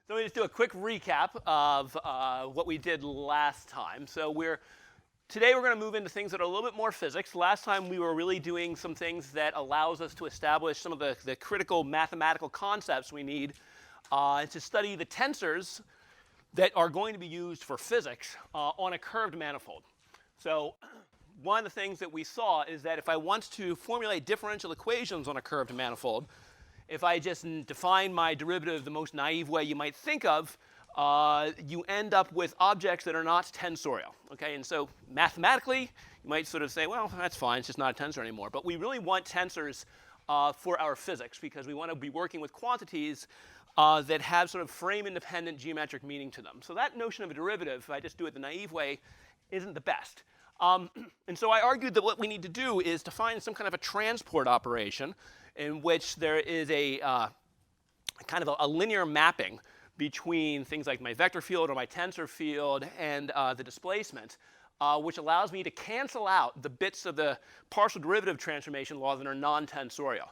So let me just do a quick recap of what we did last time. So today we're going to move into things that are a little bit more physics. Last time we were really doing some things that allows us to establish some of the critical mathematical concepts we need to study the tensors that are going to be used for physics on a curved manifold. So one of the things that we saw is that if I want to formulate differential equations on a curved manifold, if I just define my derivative the most naive way you might think of, you end up with objects that are not tensorial. Okay? And so mathematically, you might sort of say, well, that's fine, it's just not a tensor anymore. But we really want tensors for our physics because we want to be working with quantities that have sort of frame-independent geometric meaning to them. So that notion of a derivative, if I just do it the naive way, isn't the best. And so I argued that what we need to do is to find some kind of a transport operation in which there is a kind of a linear mapping between things like my vector field or my tensor field and the displacement, which allows me to cancel out the bits of the partial derivative transformation law that are non-tensorial.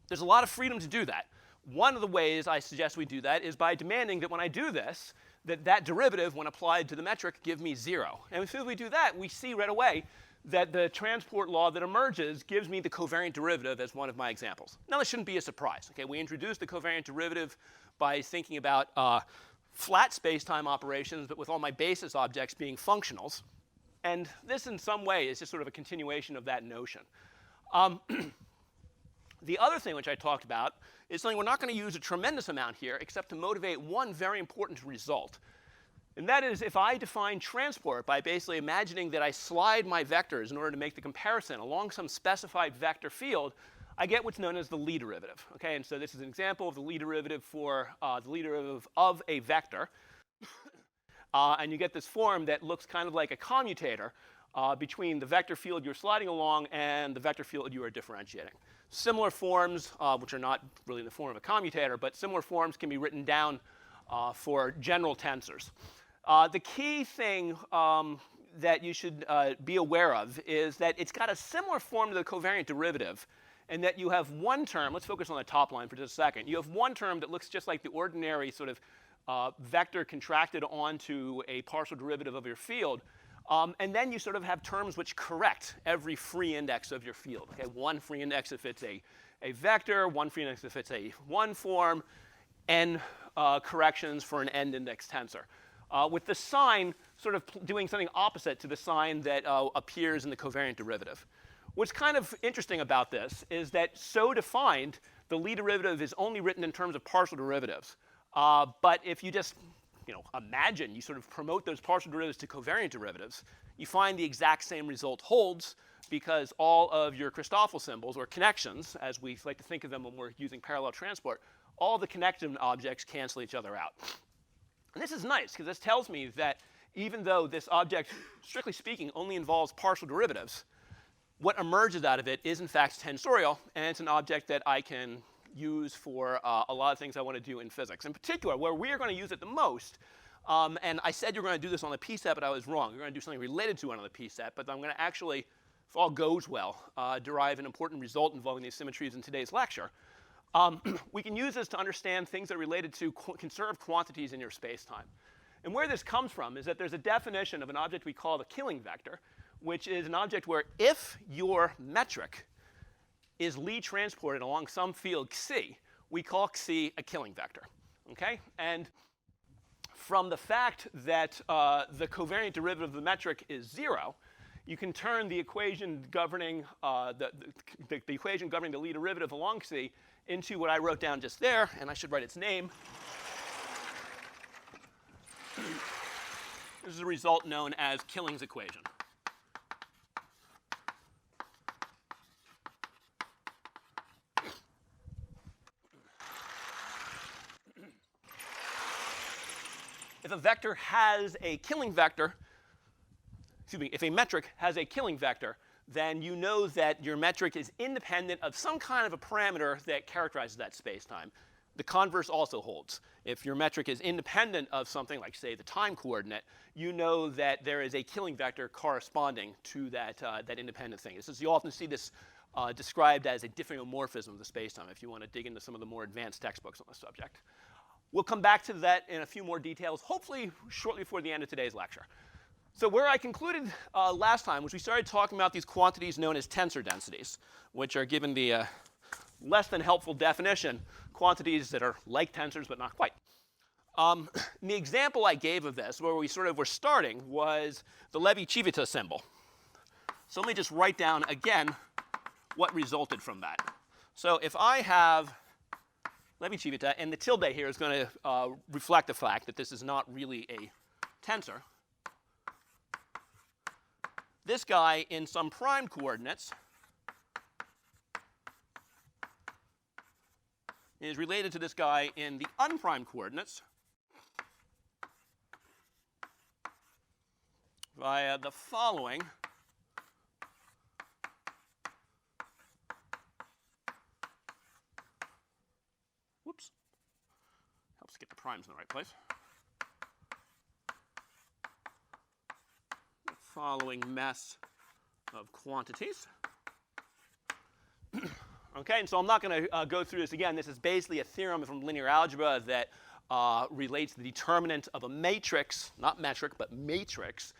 There's a lot of freedom to do that. One of the ways I suggest we do that is by demanding that when I do this, that derivative, when applied to the metric, give me 0. And as soon as we do that, we see right away that the transport law that emerges gives me the covariant derivative as one of my examples. Now, this shouldn't be a surprise. Okay? We introduced the covariant derivative by thinking about flat spacetime operations, but with all my basis objects being functionals. And this, in some way, is just sort of a continuation of that notion. The other thing which I talked about is something we're not going to use a tremendous amount here, except to motivate one very important result. And that is if I define transport by basically imagining that I slide my vectors in order to make the comparison along some specified vector field, I get what's known as the Lie derivative. Okay? And so this is an example of the Lie derivative for the Lie derivative of a vector. And you get this form that looks kind of like a commutator between the vector field you're sliding along and the vector field you are differentiating. Similar forms, which are not really in the form of a commutator, but similar forms can be written down for general tensors. The key thing that you should be aware of is that it's got a similar form to the covariant derivative, and that you have one term. Let's focus on the top line for just a second. You have one term that looks just like the ordinary sort of vector contracted onto a partial derivative of your field. And then you sort of have terms which correct every free index of your field. Okay? One free index if it's a vector, one free index if it's a one form, n corrections for an n-index tensor. With the sign sort of doing something opposite to the sign that appears in the covariant derivative. What's kind of interesting about this is that so defined, the Lie derivative is only written in terms of partial derivatives. But if you just imagine you sort of promote those partial derivatives to covariant derivatives, you find the exact same result holds because all of your Christoffel symbols, or connections, as we like to think of them when we're using parallel transport, all the connected objects cancel each other out. And this is nice because this tells me that even though this object, strictly speaking, only involves partial derivatives, what emerges out of it is in fact tensorial, and it's an object that I can use for a lot of things I want to do in physics. In particular, where we are going to use it the most, and I said you're going to do this on the P set, but I was wrong. You're going to do something related to it on the P set, but I'm going to actually, if all goes well, derive an important result involving these symmetries in today's lecture. We can use this to understand things that are related to conserved quantities in your spacetime. And where this comes from is that there's a definition of an object we call the Killing vector, which is an object where if your metric is Lie transported along some field xi, we call xi a Killing vector. Okay? And from the fact that the covariant derivative of the metric is 0, you can turn the equation governing the equation governing the Lie derivative along xi into what I wrote down just there, and I should write its name. This is a result known as Killing's equation. If a vector has a Killing vector, if a metric has a Killing vector, then you know that your metric is independent of some kind of a parameter that characterizes that spacetime. The converse also holds. If your metric is independent of something like, say, the time coordinate, you know that there is a Killing vector corresponding to that independent thing. You often see this described as a diffeomorphism of the spacetime if you want to dig into some of the more advanced textbooks on the subject. We'll come back to that in a few more details, hopefully shortly before the end of today's lecture. So where I concluded last time was we started talking about these quantities known as tensor densities, which are given the less than helpful definition, quantities that are like tensors but not quite. The example I gave of this, where we sort of were starting, was the Levi-Civita symbol. So let me just write down again what resulted from that. So if I have Levi-Civita, and the tilde here is going to reflect the fact that this is not really a tensor. This guy in some prime coordinates is related to this guy in the unprimed coordinates via the following whoops, helps get the primes in the right place. The following mess of quantities. Okay, and so I'm not going to go through this again. This is basically a theorem from linear algebra that relates the determinant of a matrix, not metric, but matrix,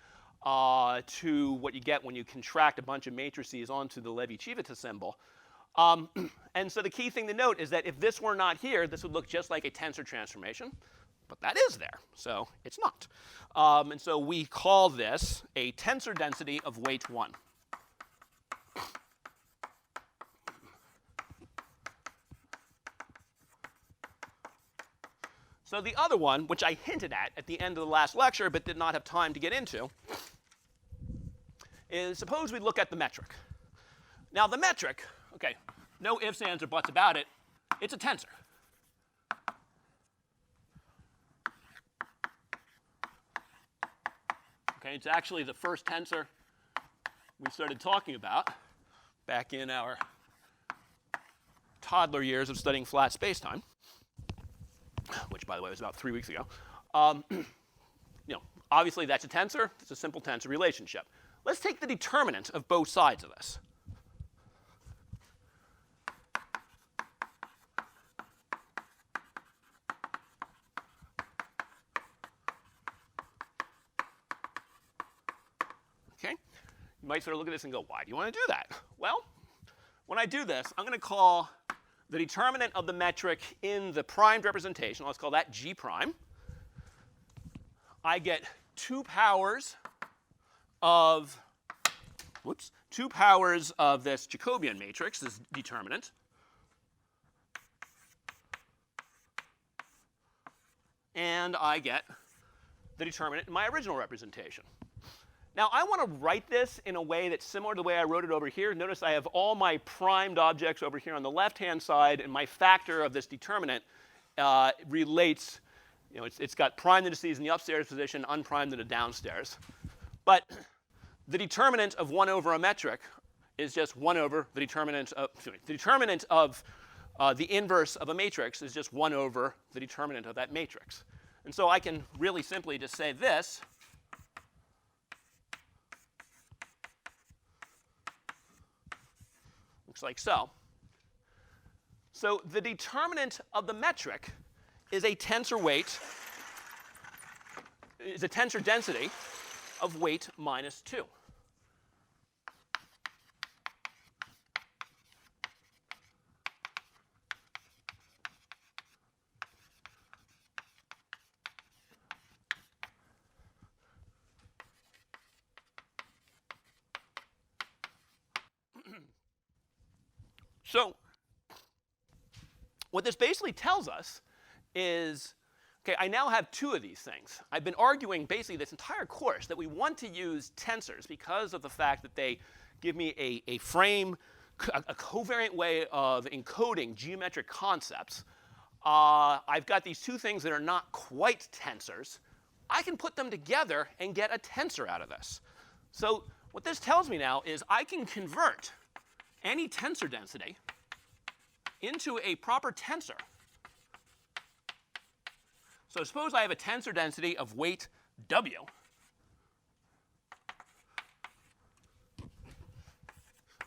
to what you get when you contract a bunch of matrices onto the Levi-Civita symbol. And so the key thing to note is that if this were not here, this would look just like a tensor transformation. But that is there, so it's not. And so we call this a tensor density of weight 1. So the other one, which I hinted at the end of the last lecture but did not have time to get into, is suppose we look at the metric. Now the metric, okay, no ifs, ands, or buts about it, it's a tensor. Okay, it's actually the first tensor we started talking about back in our toddler years of studying flat spacetime, which, by the way, was about 3 weeks ago. Obviously, that's a tensor. It's a simple tensor relationship. Let's take the determinant of both sides of this. Okay? You might sort of look at this and go, why do you want to do that? Well, when I do this, I'm going to call the determinant of the metric in the primed representation, let's call that G prime. I get 2 powers of this Jacobian matrix, this determinant. And I get the determinant in my original representation. Now, I want to write this in a way that's similar to the way I wrote it over here. Notice I have all my primed objects over here on the left-hand side, and my factor of this determinant relates, it's got primed indices in the upstairs position, unprimed in the downstairs. But the determinant of 1 over a metric is just 1 over the determinant of, the determinant of the inverse of a matrix is just 1 over the determinant of that matrix. And so I can really simply just say this. Looks like so. So the determinant of the metric is a tensor density of weight minus 2. So what this basically tells us is, okay, I now have 2 of these things. I've been arguing basically this entire course that we want to use tensors because of the fact that they give me a frame, a covariant way of encoding geometric concepts. I've got these 2 things that are not quite tensors. I can put them together and get a tensor out of this. So what this tells me now is I can convert any tensor density into a proper tensor. So suppose I have a tensor density of weight W.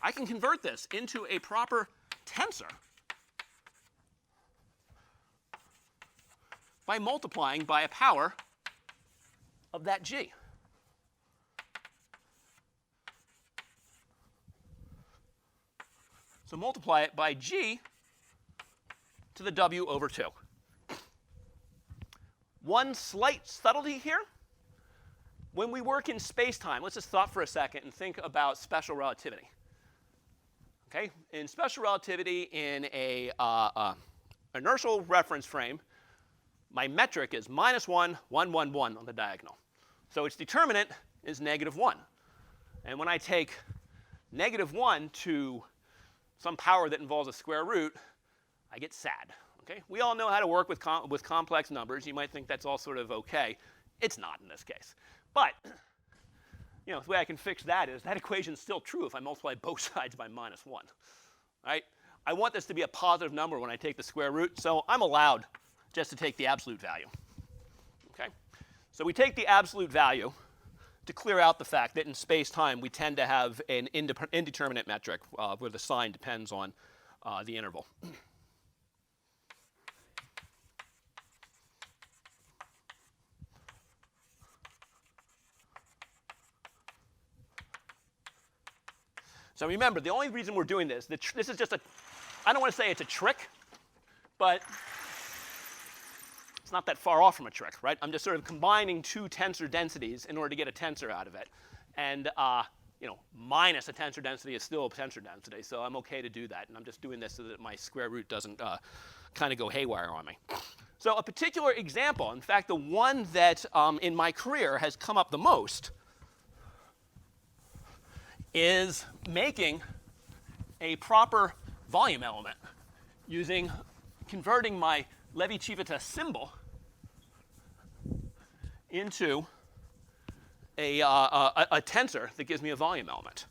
I can convert this into a proper tensor by multiplying by a power of that g. So multiply it by g to the w over 2. One slight subtlety here. When we work in space-time, let's just stop for a second and think about special relativity. Okay? In special relativity, in a inertial reference frame, my metric is -1, 1, 1, 1 on the diagonal. So its determinant is -1. And when I take -1 to some power that involves a square root, I get sad. Okay? We all know how to work with complex numbers. You might think that's all sort of okay. It's not in this case. But the way I can fix that is that equation is still true if I multiply both sides by -1. Right? I want this to be a positive number when I take the square root, so I'm allowed just to take the absolute value. Okay? So we take the absolute value to clear out the fact that in space-time we tend to have an indeterminate metric where the sign depends on the interval. So remember, the only reason we're doing this is just I don't want to say it's a trick, but it's not that far off from a trick, right? I'm just sort of combining two tensor densities in order to get a tensor out of it. And minus a tensor density is still a tensor density, so I'm okay to do that. And I'm just doing this so that my square root doesn't kind of go haywire on me. So a particular example, in fact, the one that in my career has come up the most, is making a proper volume element using converting my Levi-Civita symbol into a tensor that gives me a volume element.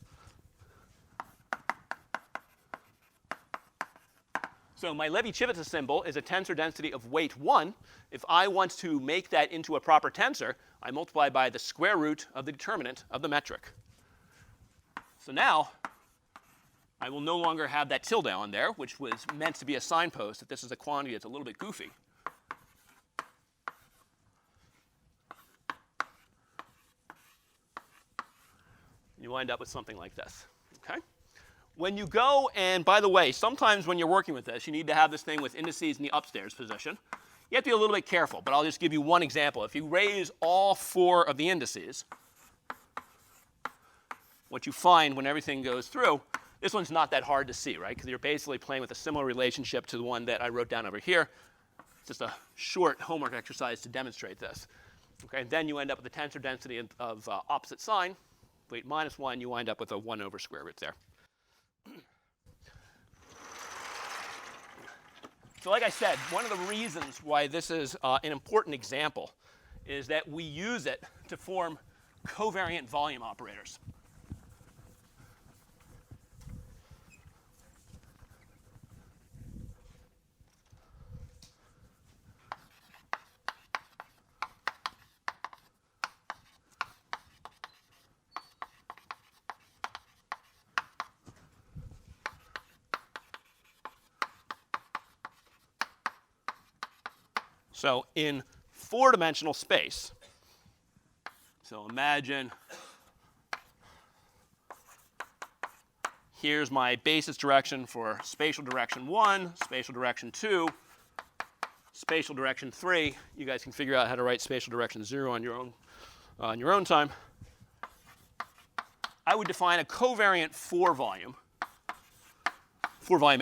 So my Levi-Civita symbol is a tensor density of weight 1. If I want to make that into a proper tensor, I multiply by the square root of the determinant of the metric. So now I will no longer have that tilde on there, which was meant to be a signpost that this is a quantity that's a little bit goofy. You wind up with something like this. Okay? When you go, and by the way, sometimes when you're working with this, you need to have this thing with indices in the upstairs position. You have to be a little bit careful, but I'll just give you one example. If you raise all 4 of the indices, what you find when everything goes through, this one's not that hard to see, right? Because you're basically playing with a similar relationship to the one that I wrote down over here. It's just a short homework exercise to demonstrate this. Okay, and then you end up with a tensor density of opposite sign. Weight -1, you wind up with a 1 over square root there. So like I said, one of the reasons why this is an important example is that we use it to form covariant volume operators. So in 4-dimensional space, so imagine here's my basis direction for spatial direction 1, spatial direction 2, spatial direction 3. You guys can figure out how to write spatial direction 0 on your own time. I would define a covariant 4 volume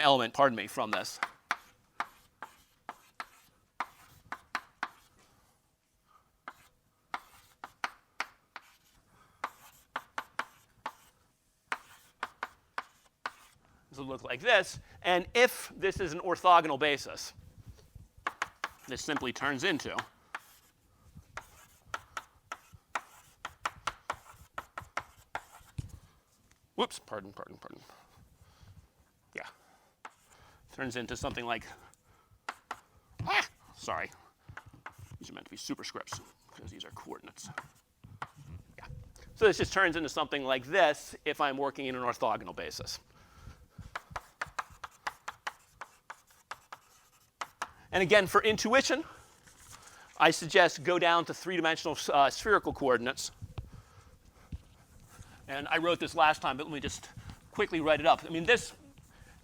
element, from this. This will look like this. And if this is an orthogonal basis, this simply turns into whoops, pardon. Yeah. Turns into something like, sorry. These are meant to be superscripts because these are coordinates. Yeah. So this just turns into something like this if I'm working in an orthogonal basis. And again, for intuition, I suggest go down to three-dimensional spherical coordinates. And I wrote this last time, but let me just quickly write it up. I mean,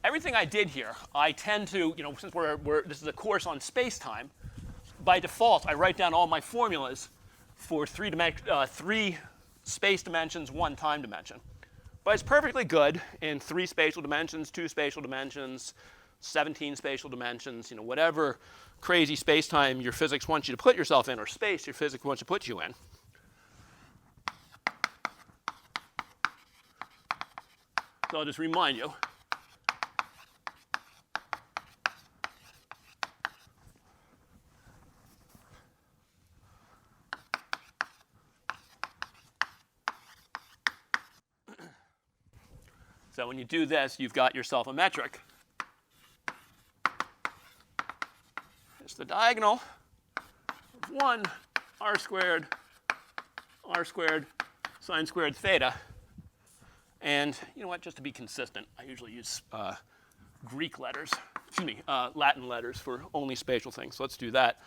everything I did here, I tend to, since this is a course on space-time, by default, I write down all my formulas for three space dimensions, one time dimension. But it's perfectly good in 3 spatial dimensions, 2 spatial dimensions, 17 spatial dimensions, whatever crazy space-time your physics wants you to put yourself in, or space your physics wants to put you in. So I'll just remind you. So when you do this, you've got yourself a metric. It's the diagonal of 1 r squared sine squared theta. And you know what? Just to be consistent, I usually use Greek letters, Latin letters for only spatial things. So let's do that.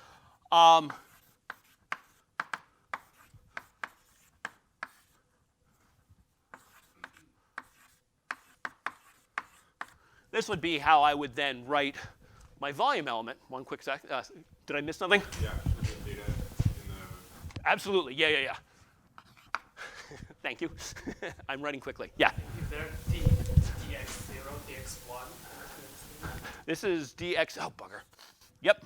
This would be how I would then write my volume element. One quick sec. Did I miss something? Yeah, the data in the... Absolutely. Yeah. Thank you. I'm writing quickly. Yeah. Is there dx0, dx1? This is dx. Oh, bugger. Yep.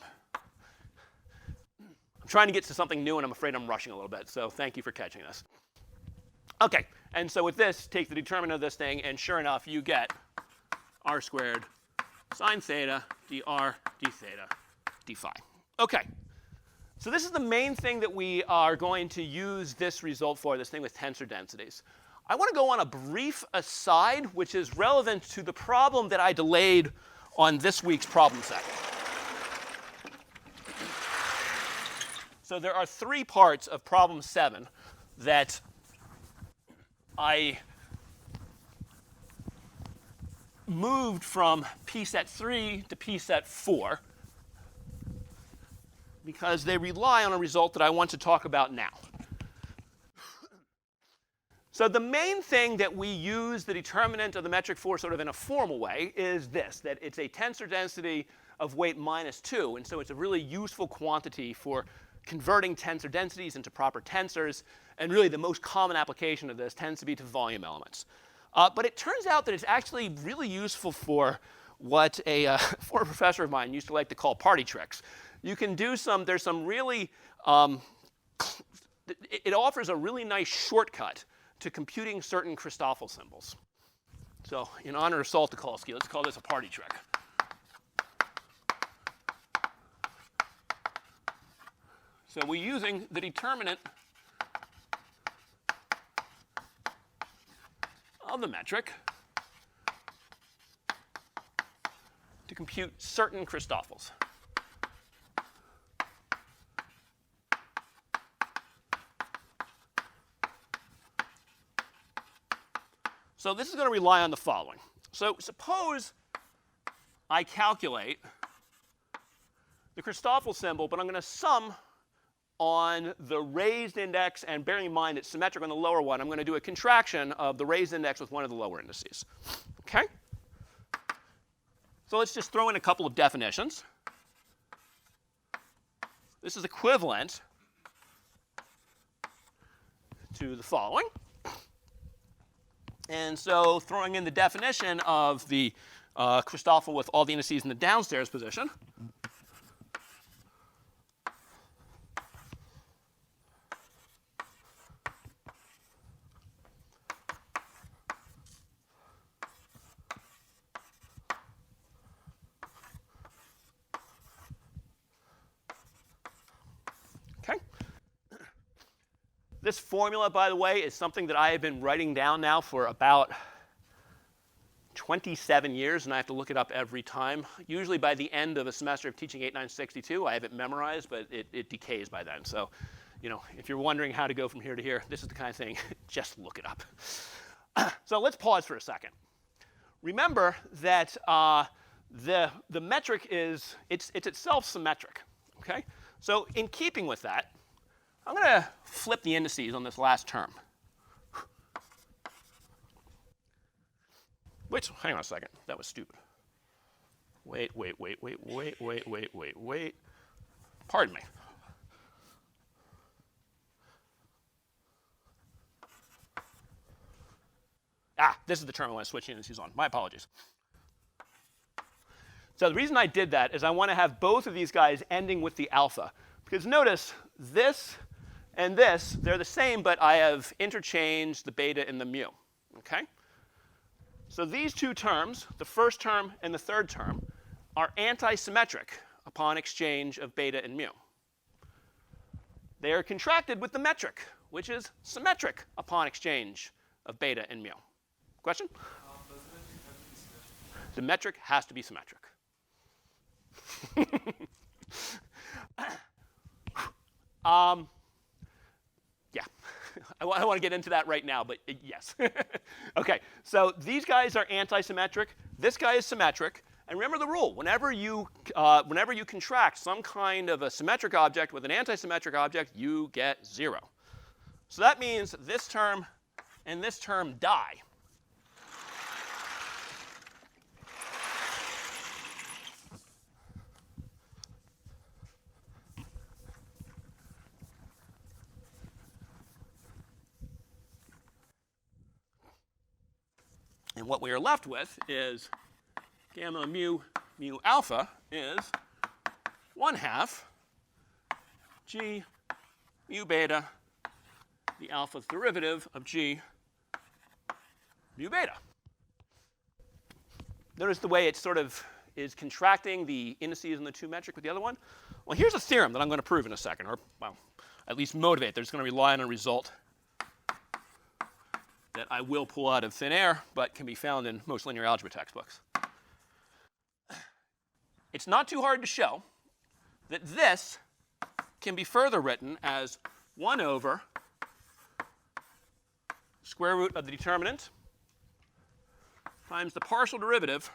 I'm trying to get to something new, and I'm afraid I'm rushing a little bit. So thank you for catching this. OK. And so with this, take the determinant of this thing, and sure enough, you get r squared sine theta dr d theta d phi. OK. So this is the main thing that we are going to use this result for, this thing with tensor densities. I want to go on a brief aside, which is relevant to the problem that I delayed on this week's problem set. So there are 3 parts of problem 7 that I moved from p set 3 to p set 4 because they rely on a result that I want to talk about now. So the main thing that we use the determinant of the metric for sort of in a formal way is this, that it's a tensor density of weight -2. And so it's a really useful quantity for converting tensor densities into proper tensors. And really the most common application of this tends to be to volume elements. But it turns out that it's actually really useful for what a former professor of mine used to like to call party tricks. You can do there's some really, it offers a really nice shortcut to computing certain Christoffel symbols. So in honor of Saltikoski, let's call this a party trick. So we're using the determinant of the metric to compute certain Christoffels. So this is going to rely on the following. So suppose I calculate the Christoffel symbol, but I'm going to sum on the raised index, and bearing in mind it's symmetric on the lower one, I'm going to do a contraction of the raised index with one of the lower indices. OK? So let's just throw in a couple of definitions. This is equivalent to the following. And so throwing in the definition of the Christoffel with all the indices in the downstairs position. OK. This formula, by the way, is something that I have been writing down now for about 27 years, and I have to look it up every time. Usually by the end of a semester of teaching 8962, I have it memorized, but it decays by then. So, if you're wondering how to go from here to here, this is the kind of thing, just look it up. So let's pause for a second. Remember that the metric it's itself symmetric. Okay? So in keeping with that, I'm going to flip the indices on this last term. Which, hang on a second, that was stupid. Wait. Pardon me. This is the term I want to switch indices on. My apologies. So the reason I did that is I want to have both of these guys ending with the alpha. Because notice, this and this, they're the same, but I have interchanged the beta and the mu. Okay? So these two terms, the first term and the third term, are antisymmetric upon exchange of beta and mu. They are contracted with the metric, which is symmetric upon exchange of beta and mu. Question? The metric has to be symmetric. Yeah, I don't want to get into that right now, but yes. Okay, so these guys are antisymmetric. This guy is symmetric. And remember the rule: whenever you contract some kind of a symmetric object with an antisymmetric object, you get 0. So that means this term and this term die. And what we are left with is gamma mu alpha is 1/2 g mu beta, the alpha derivative of g mu beta. Notice the way it sort of is contracting the indices in the two metric with the other one. Well, here's a theorem that I'm going to prove in a second, or, well, at least motivate. They're just going to rely on a result that I will pull out of thin air, but can be found in most linear algebra textbooks. It's not too hard to show that this can be further written as 1 over square root of the determinant times the partial derivative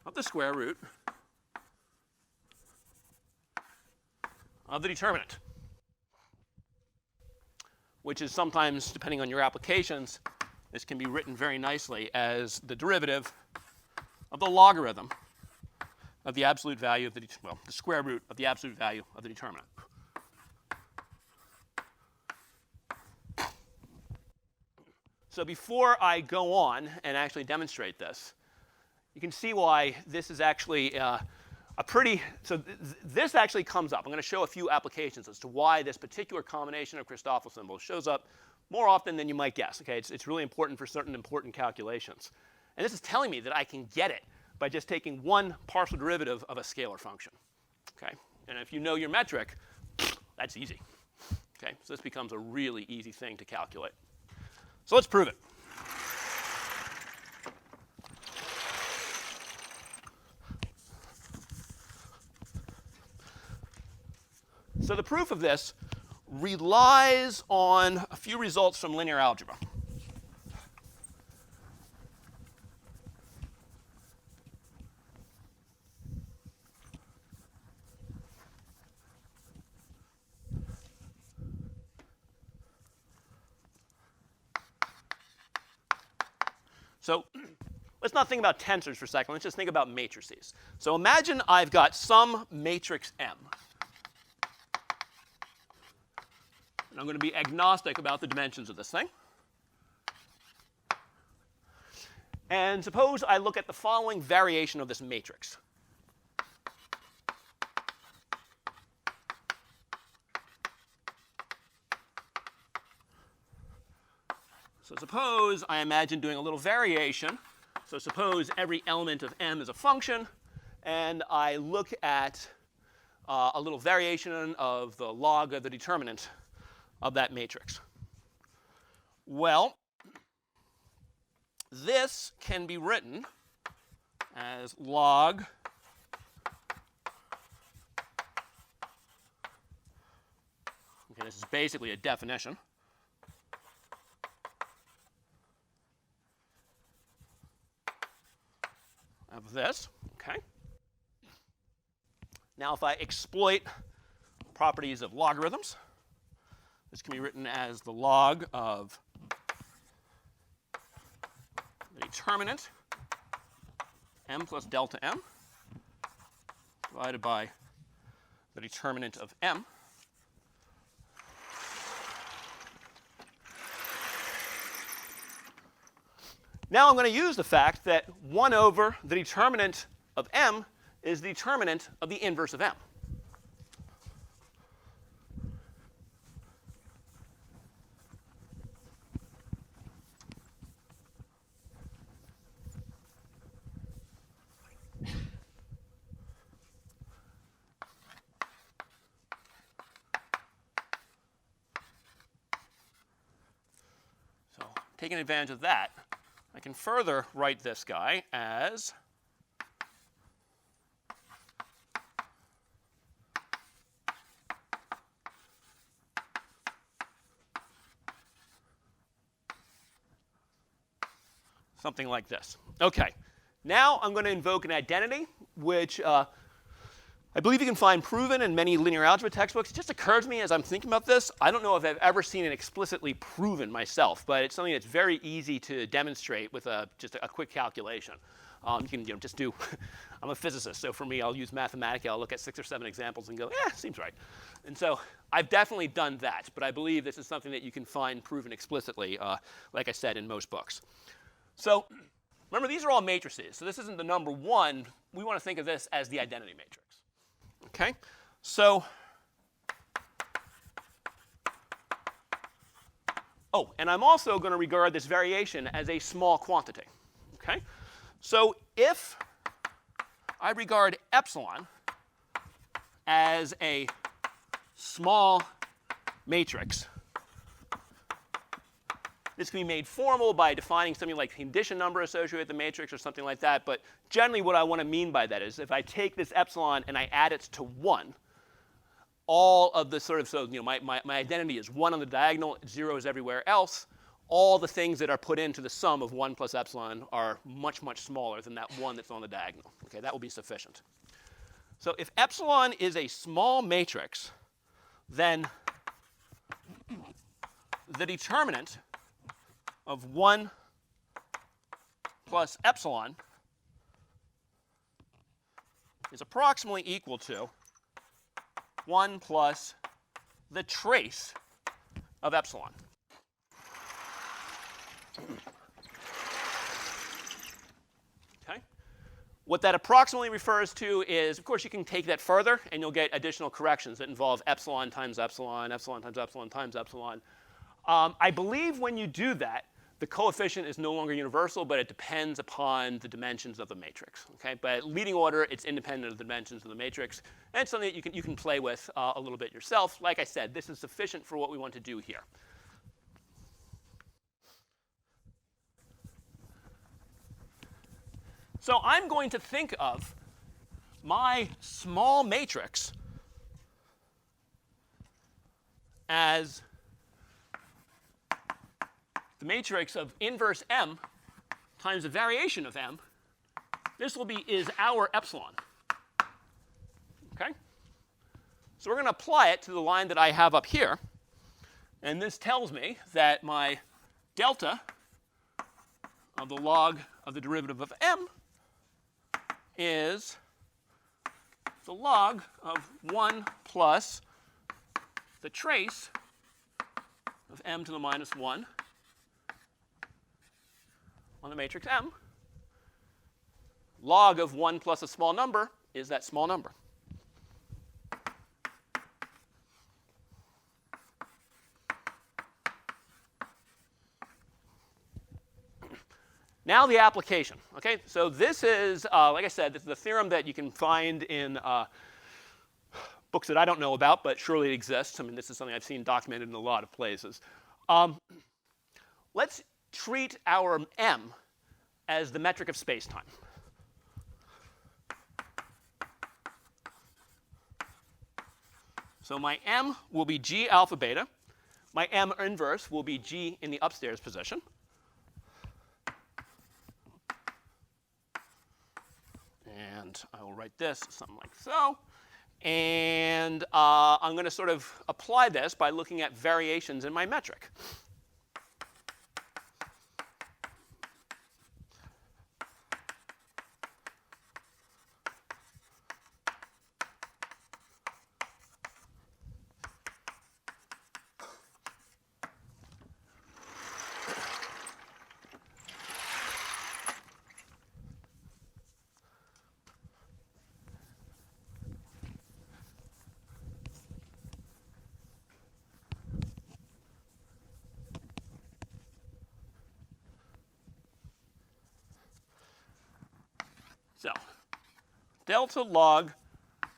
of the square root of the determinant, which is sometimes, depending on your applications, this can be written very nicely as the derivative of the logarithm of the absolute value of the square root of the absolute value of the determinant. So before I go on and actually demonstrate this, you can see why this is actually this actually comes up. I'm going to show a few applications as to why this particular combination of Christoffel symbols shows up more often than you might guess. Okay, it's really important for certain important calculations. And this is telling me that I can get it by just taking one partial derivative of a scalar function. Okay, and if you know your metric, that's easy. Okay, so this becomes a really easy thing to calculate. So let's prove it. So the proof of this relies on a few results from linear algebra. So let's not think about tensors for a second. Let's just think about matrices. So imagine I've got some matrix M. And I'm going to be agnostic about the dimensions of this thing. And suppose I look at the following variation of this matrix. So suppose I imagine doing a little variation. So suppose every element of M is a function, and I look at a little variation of the log of the determinant of that matrix. Well, this can be written as log this is basically a definition of this. Okay. Now, if I exploit properties of logarithms. This can be written as the log of the determinant m plus delta m divided by the determinant of m. Now I'm going to use the fact that 1 over the determinant of m is the determinant of the inverse of m. So taking advantage of that, I can further write this guy as something like this. Okay, now I'm going to invoke an identity, which I believe you can find proven in many linear algebra textbooks. It just occurs to me as I'm thinking about this, I don't know if I've ever seen it explicitly proven myself, but it's something that's very easy to demonstrate with just a quick calculation. You can just do, I'm a physicist, so for me, I'll use Mathematica. I'll look at 6 or 7 examples and go, yeah, seems right. And so I've definitely done that, but I believe this is something that you can find proven explicitly, like I said, in most books. So remember, these are all matrices. So this isn't the number 1. We want to think of this as the identity matrix. Okay? So, oh, and I'm also going to regard this variation as a small quantity. Okay? So if I regard epsilon as a small matrix, this can be made formal by defining something like condition number associated with the matrix or something like that. But generally what I want to mean by that is if I take this epsilon and I add it to 1, all of the sort of, so my identity is 1 on the diagonal, 0 is everywhere else. All the things that are put into the sum of 1 plus epsilon are much, much smaller than that 1 that's on the diagonal. Okay, that will be sufficient. So if epsilon is a small matrix, then the determinant of 1 plus epsilon is approximately equal to 1 plus the trace of epsilon. Okay? What that approximately refers to is, of course, you can take that further, and you'll get additional corrections that involve epsilon times epsilon, epsilon times epsilon times epsilon. I believe when you do that, the coefficient is no longer universal, but it depends upon the dimensions of the matrix. Okay? But leading order, it's independent of the dimensions of the matrix. And it's something that you can play with a little bit yourself. Like I said, this is sufficient for what we want to do here. So I'm going to think of my small matrix as the matrix of inverse m times the variation of m. This is our epsilon. Okay? So we're going to apply it to the line that I have up here. And this tells me that my delta of the log of the derivative of m is the log of 1 plus the trace of m to the minus 1 on the matrix M. Log of 1 plus a small number is that small number. Now the application. Okay, so this is, like I said, this is the theorem that you can find in books that I don't know about, but surely it exists. I mean, this is something I've seen documented in a lot of places. Let's treat our m as the metric of spacetime. So my m will be g alpha beta. My m inverse will be g in the upstairs position. And I will write this something like so. And I'm going to sort of apply this by looking at variations in my metric. So delta log, I'm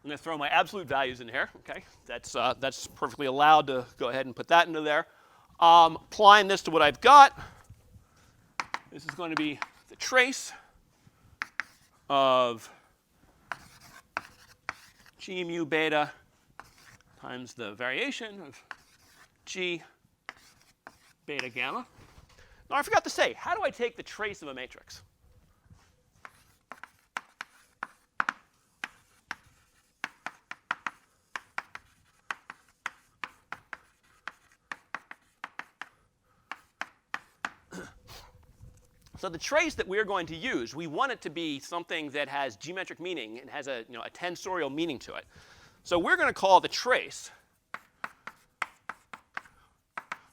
going to throw my absolute values in here. Okay, that's perfectly allowed to go ahead and put that into there. Applying this to what I've got, this is going to be the trace of g mu beta times the variation of g beta gamma. Now I forgot to say, how do I take the trace of a matrix? So the trace that we're going to use, we want it to be something that has geometric meaning and has a tensorial meaning to it. So we're going to call the trace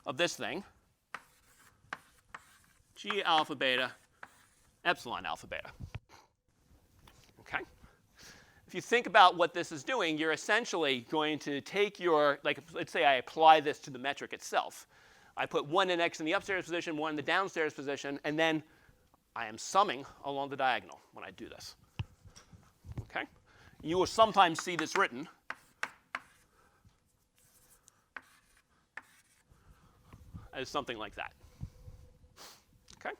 of this thing g alpha beta epsilon alpha beta. Okay? If you think about what this is doing, you're essentially going to take your, like, let's say I apply this to the metric itself. I put one index in the upstairs position, one in the downstairs position, and then I am summing along the diagonal when I do this. Okay? You will sometimes see this written as something like that. Okay?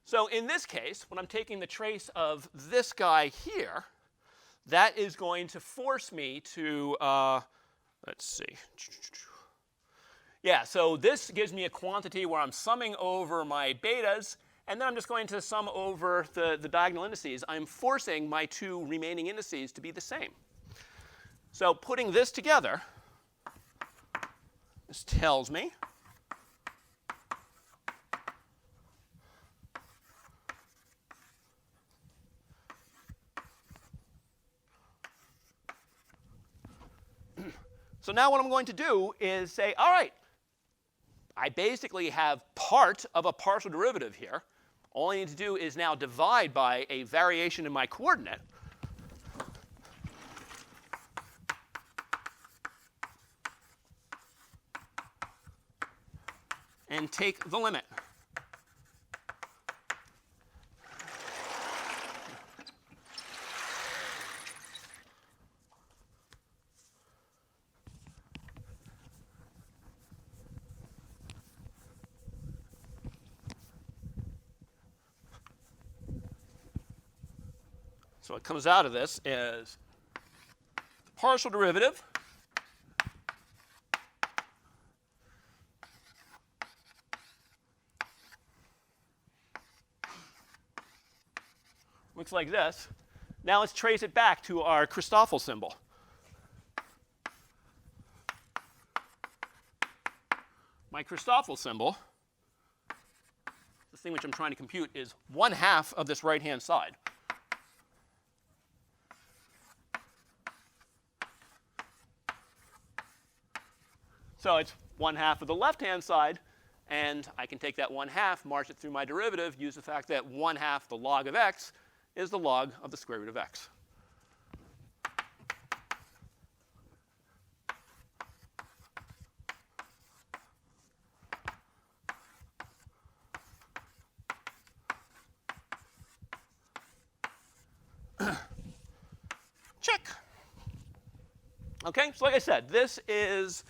So in this case, when I'm taking the trace of this guy here, that is going to force me to, let's see. Yeah, so this gives me a quantity where I'm summing over my betas, and then I'm just going to sum over the diagonal indices. I'm forcing my two remaining indices to be the same. So putting this together, this tells me so now what I'm going to do is say, all right, I basically have part of a partial derivative here. All I need to do is now divide by a variation in my coordinate. And take the limit. So what comes out of this is the partial derivative looks like this. Now let's trace it back to our Christoffel symbol. My Christoffel symbol, the thing which I'm trying to compute, is 1/2 of this right-hand side. So it's 1/2 of the left-hand side, and I can take that 1/2, march it through my derivative, use the fact that 1/2 the log of x is the log of the square root of x. Check. Okay, so like I said, this is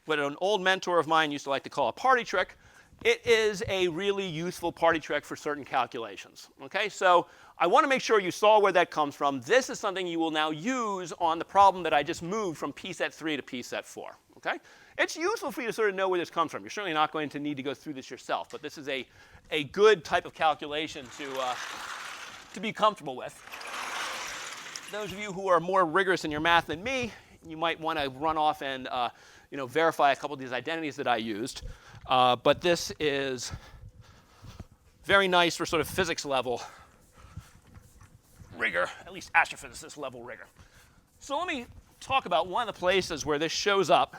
what an old mentor of mine used to like to call a party trick. It is a really useful party trick for certain calculations. Okay, so I want to make sure you saw where that comes from. This is something you will now use on the problem that I just moved from p set 3 to p set 4. Okay, it's useful for you to sort of know where this comes from. You're certainly not going to need to go through this yourself, but this is a good type of calculation to be comfortable with. Those of you who are more rigorous in your math than me, you might want to run off and verify a couple of these identities that I used. But this is very nice for sort of physics level rigor, at least astrophysicist level rigor. So let me talk about one of the places where this shows up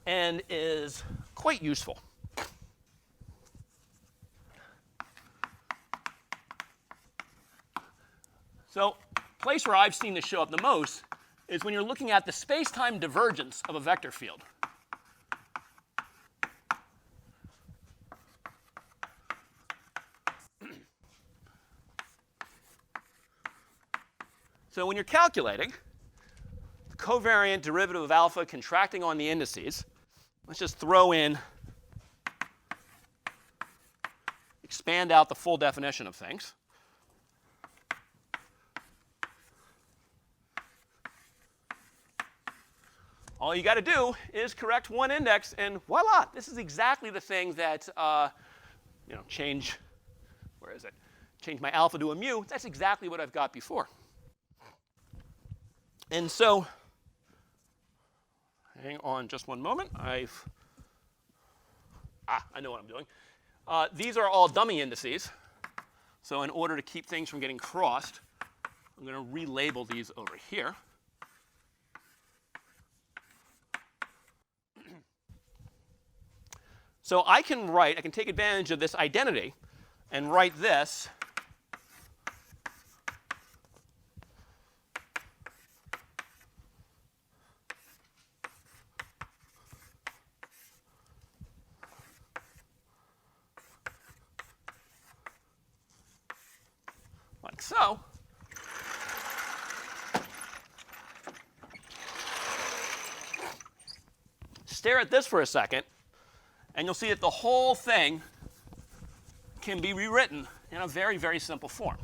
and is quite useful. So place where I've seen this show up the most is when you're looking at the space-time divergence of a vector field. So when you're calculating the covariant derivative of alpha contracting on the indices, let's just throw in, expand out the full definition of things. All you got to do is correct one index, and voila, this is exactly the thing that, change my alpha to a mu. That's exactly what I've got before. And so, hang on just one moment. I know what I'm doing. These are all dummy indices. So in order to keep things from getting crossed, I'm going to relabel these over here. So I can take advantage of this identity and write this like so. Stare at this for a second, and you'll see that the whole thing can be rewritten in a very, very simple form.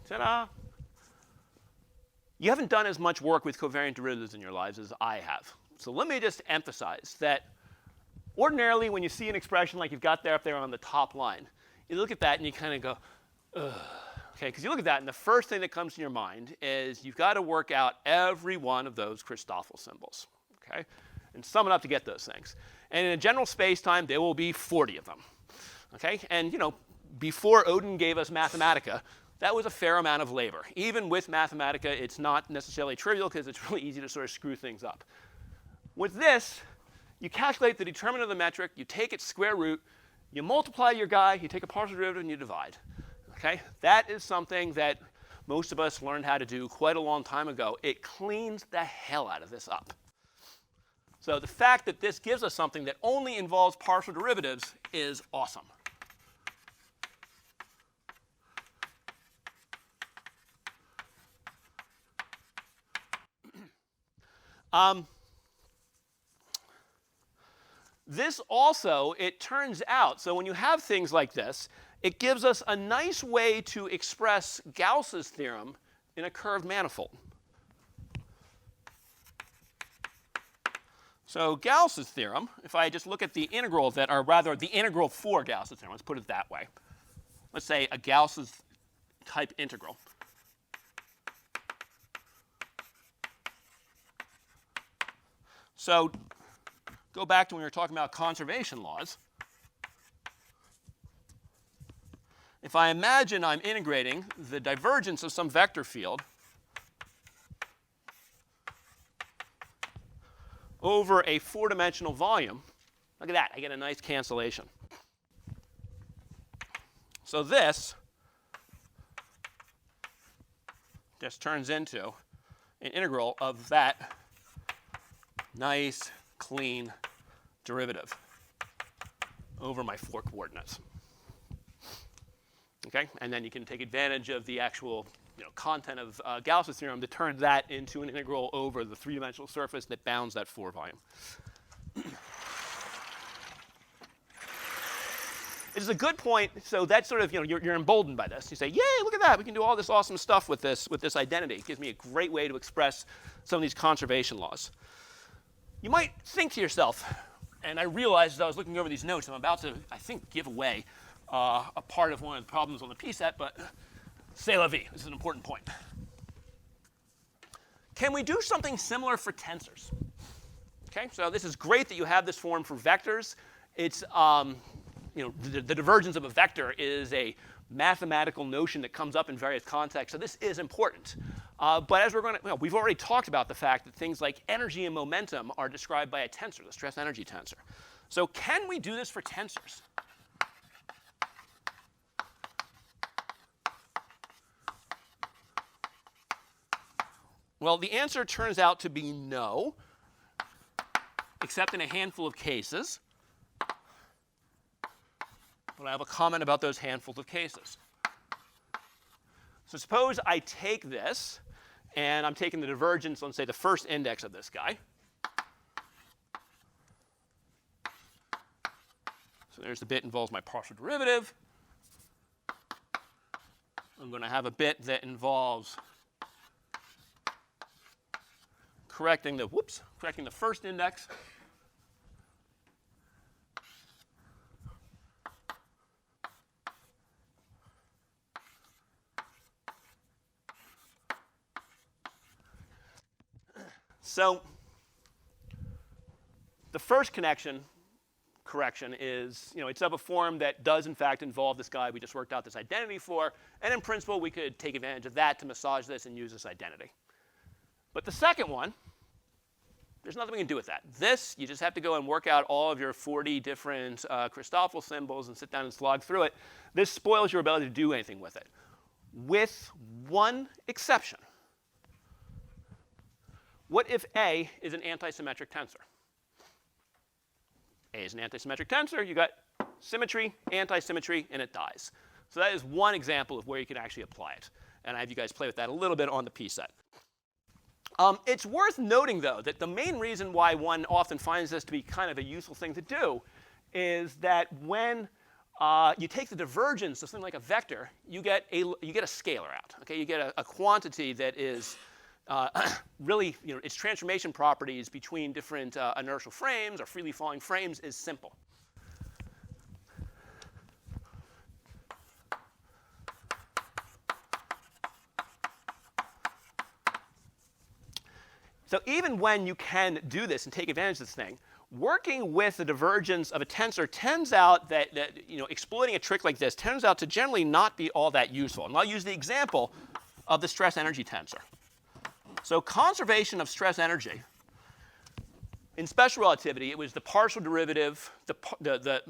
Ta-da! You haven't done as much work with covariant derivatives in your lives as I have. So let me just emphasize that ordinarily when you see an expression like you've got there up there on the top line, you look at that and you kind of go, ugh. Okay, because you look at that and the first thing that comes to your mind is you've got to work out every one of those Christoffel symbols, okay, and sum it up to get those things. And in a general space-time, there will be 40 of them, okay? And, before Odin gave us Mathematica, that was a fair amount of labor. Even with Mathematica, it's not necessarily trivial because it's really easy to sort of screw things up. With this, you calculate the determinant of the metric, you take its square root, you multiply your guy, you take a partial derivative, and you divide. Okay? That is something that most of us learned how to do quite a long time ago. It cleans the hell out of this up. So the fact that this gives us something that only involves partial derivatives is awesome. This also, it turns out, so when you have things like this, it gives us a nice way to express Gauss's theorem in a curved manifold. So Gauss's theorem, if I just look at the integral that, or rather the integral for Gauss's theorem, let's put it that way. Let's say a Gauss's type integral. So go back to when we were talking about conservation laws. If I imagine I'm integrating the divergence of some vector field over a four-dimensional volume, look at that, I get a nice cancellation. So this just turns into an integral of that nice, clean derivative over my four coordinates. Okay? And then you can take advantage of the actual content of Gauss's theorem to turn that into an integral over the three-dimensional surface that bounds that 4 volume. It is a good point. So that's sort of, you're emboldened by this. You say, yay, look at that. We can do all this awesome stuff with this identity. It gives me a great way to express some of these conservation laws. You might think to yourself, and I realized as I was looking over these notes, I'm about to, I think, give away a part of one of the problems on the P set, but c'est la vie. This is an important point. Can we do something similar for tensors? Okay, so this is great that you have this form for vectors. It's, the divergence of a vector is a mathematical notion that comes up in various contexts, so this is important. But as we're going to, we've already talked about the fact that things like energy and momentum are described by a tensor, the stress energy tensor. So can we do this for tensors? Well, the answer turns out to be no, except in a handful of cases. But I have a comment about those handfuls of cases. So suppose I take this, and I'm taking the divergence, let's say the first index of this guy. So there's the bit involves my partial derivative. I'm going to have a bit that involves correcting the first index. So the first correction is, it's of a form that does in fact involve this guy we just worked out this identity for, and in principle we could take advantage of that to massage this and use this identity. But the second one, there's nothing we can do with that. This, you just have to go and work out all of your 40 different Christoffel symbols and sit down and slog through it. This spoils your ability to do anything with it, with one exception. What if A is an antisymmetric tensor? A is an antisymmetric tensor. You got symmetry, antisymmetry, and it dies. So that is one example of where you can actually apply it. And I have you guys play with that a little bit on the P set. It's worth noting, though, that the main reason why one often finds this to be kind of a useful thing to do is that when you take the divergence of something like a vector, you get a scalar out. Okay? You get a quantity that is really, its transformation properties between different inertial frames or freely falling frames is simple. So even when you can do this and take advantage of this thing, working with the divergence of a tensor turns out that exploiting a trick like this turns out to generally not be all that useful. And I'll use the example of the stress energy tensor. So conservation of stress energy, in special relativity, it was the partial derivative, the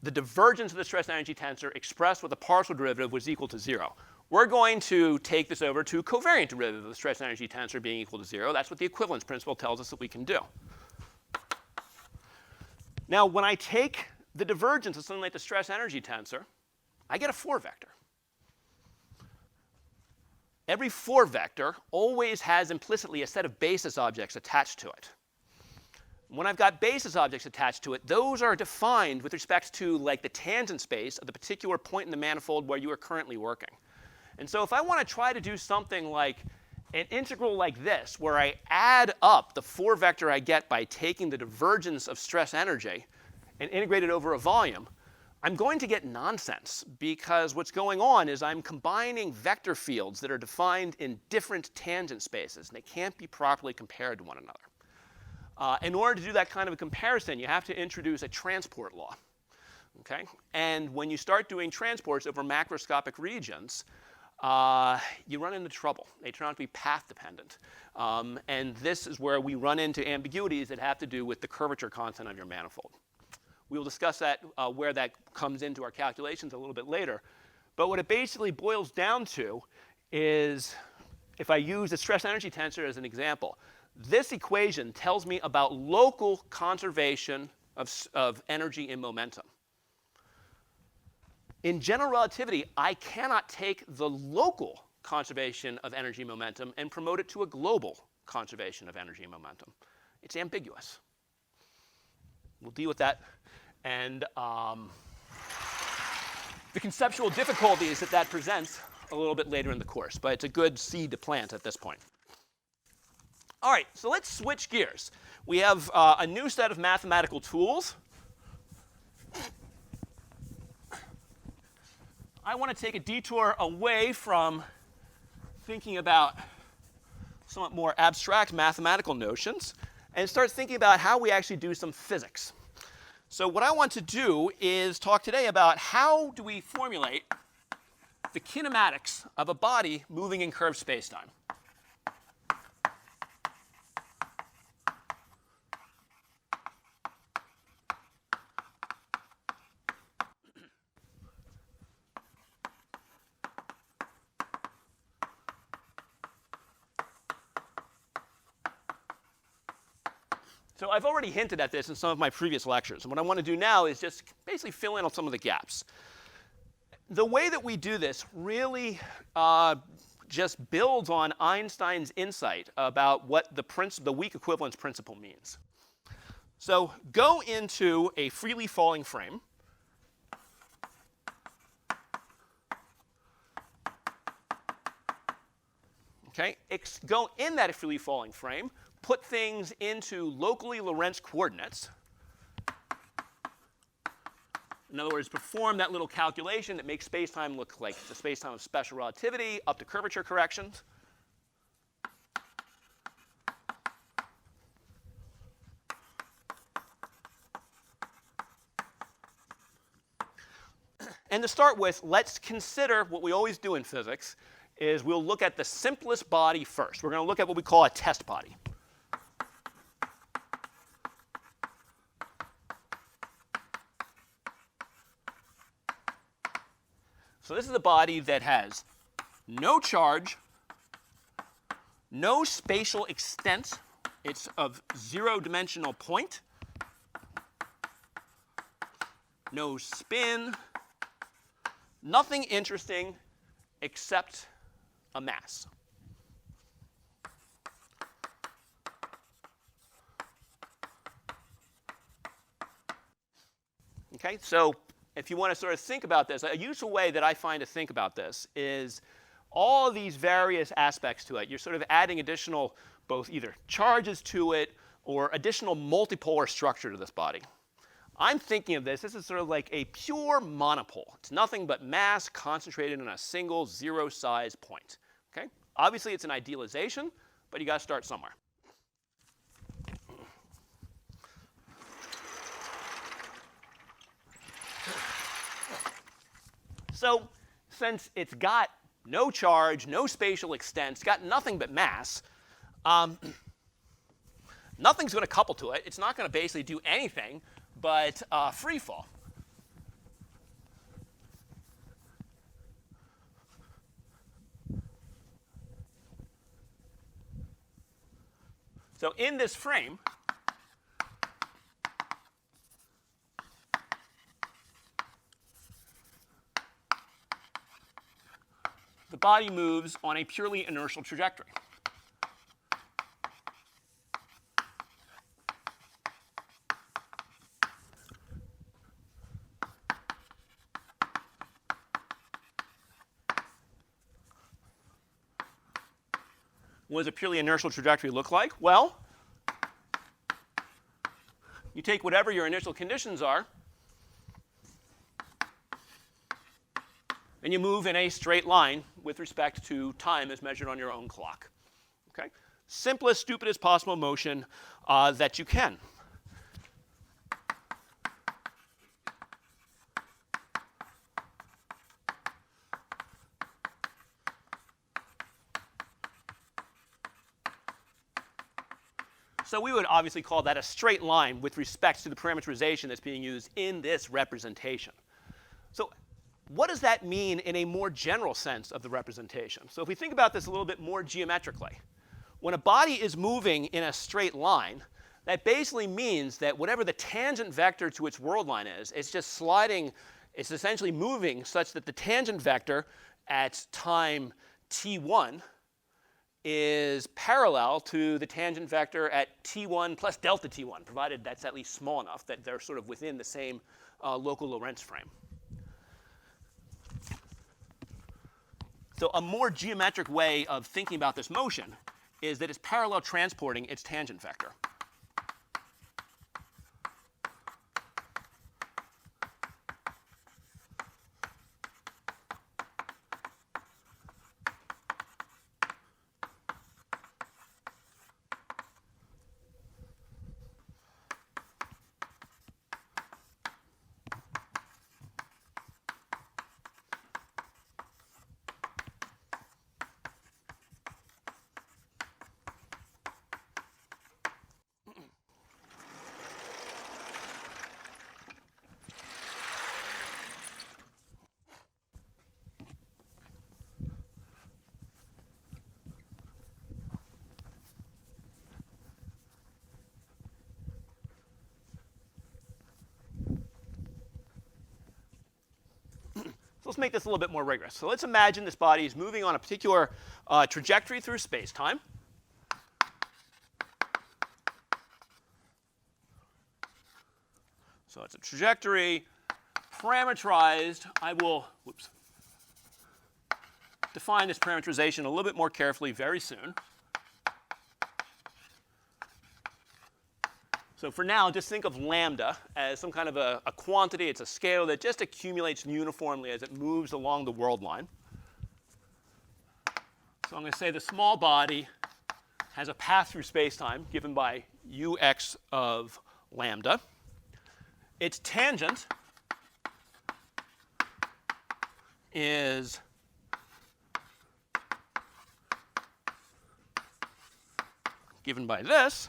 divergence of the stress energy tensor expressed with the partial derivative was equal to 0. We're going to take this over to covariant derivative of the stress energy tensor being equal to 0. That's what the equivalence principle tells us that we can do. Now, when I take the divergence of something like the stress energy tensor, I get a 4 vector. Every 4 vector always has implicitly a set of basis objects attached to it. When I've got basis objects attached to it, those are defined with respect to like the tangent space of the particular point in the manifold where you are currently working. And so if I want to try to do something like an integral like this, where I add up the 4 vector I get by taking the divergence of stress energy and integrate it over a volume, I'm going to get nonsense, because what's going on is I'm combining vector fields that are defined in different tangent spaces, and they can't be properly compared to one another. In order to do that kind of a comparison, you have to introduce a transport law. Okay? And when you start doing transports over macroscopic regions, you run into trouble. They turn out to be path dependent. And this is where we run into ambiguities that have to do with the curvature content of your manifold. We will discuss that, where that comes into our calculations a little bit later. But what it basically boils down to is, if I use the stress energy tensor as an example, this equation tells me about local conservation of energy and momentum. In general relativity, I cannot take the local conservation of energy momentum and promote it to a global conservation of energy momentum? It's ambiguous. We'll deal with that. And the conceptual difficulties that presents a little bit later in the course. But it's a good seed to plant at this point. All right, so let's switch gears. We have a new set of mathematical tools. I want to take a detour away from thinking about somewhat more abstract mathematical notions and start thinking about how we actually do some physics. So what I want to do is talk today about how do we formulate the kinematics of a body moving in curved spacetime. So I've already hinted at this in some of my previous lectures. And what I want to do now is just basically fill in on some of the gaps. The way that we do this really just builds on Einstein's insight about what the weak equivalence principle means. So go into a freely falling frame. Okay, go in that freely falling frame. Put things into locally Lorentz coordinates. In other words, perform that little calculation that makes spacetime look like the spacetime of special relativity up to curvature corrections. And to start with, let's consider what we always do in physics is we'll look at the simplest body first. We're going to look at what we call a test body. So this is a body that has no charge, no spatial extent. It's of zero-dimensional point, no spin, nothing interesting except a mass. Okay, so if you want to sort of think about this, a useful way that I find to think about this is all of these various aspects to it. You're sort of adding additional both either charges to it or additional multipolar structure to this body. I'm thinking of this is sort of like a pure monopole. It's nothing but mass concentrated in a single zero-size point. Okay? Obviously, it's an idealization, but you got to start somewhere. So since it's got no charge, no spatial extent, it's got nothing but mass, nothing's going to couple to it. It's not going to basically do anything but free fall. So in this frame, the body moves on a purely inertial trajectory. What does a purely inertial trajectory look like? Well, you take whatever your initial conditions are, and you move in a straight line with respect to time as measured on your own clock. Okay? Simplest, stupidest possible motion that you can. So we would obviously call that a straight line with respect to the parameterization that's being used in this representation. So what does that mean in a more general sense of the representation? So if we think about this a little bit more geometrically, when a body is moving in a straight line, that basically means that whatever the tangent vector to its world line is, it's just sliding, it's essentially moving such that the tangent vector at time T1 is parallel to the tangent vector at T1 plus delta T1, provided that's at least small enough that they're sort of within the same local Lorentz frame. So a more geometric way of thinking about this motion is that it's parallel transporting its tangent vector. So let's make this a little bit more rigorous. So let's imagine this body is moving on a particular trajectory through space-time. So it's a trajectory parameterized. I will define this parameterization a little bit more carefully very soon. So for now, just think of lambda as some kind of a quantity. It's a scale that just accumulates uniformly as it moves along the world line. So I'm going to say the small body has a path through space-time given by ux of lambda. Its tangent is given by this.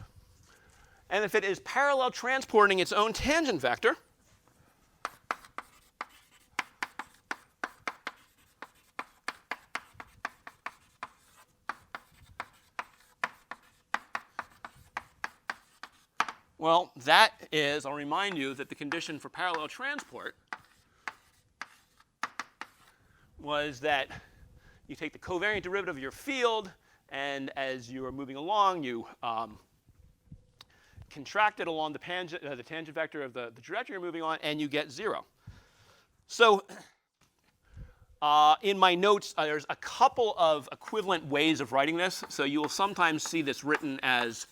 And if it is parallel transporting its own tangent vector, well, that is, I'll remind you that the condition for parallel transport was that you take the covariant derivative of your field, and as you are moving along, you contract it along the tangent vector of the trajectory you're moving on, and you get 0. So in my notes, there's a couple of equivalent ways of writing this. So you will sometimes see this written as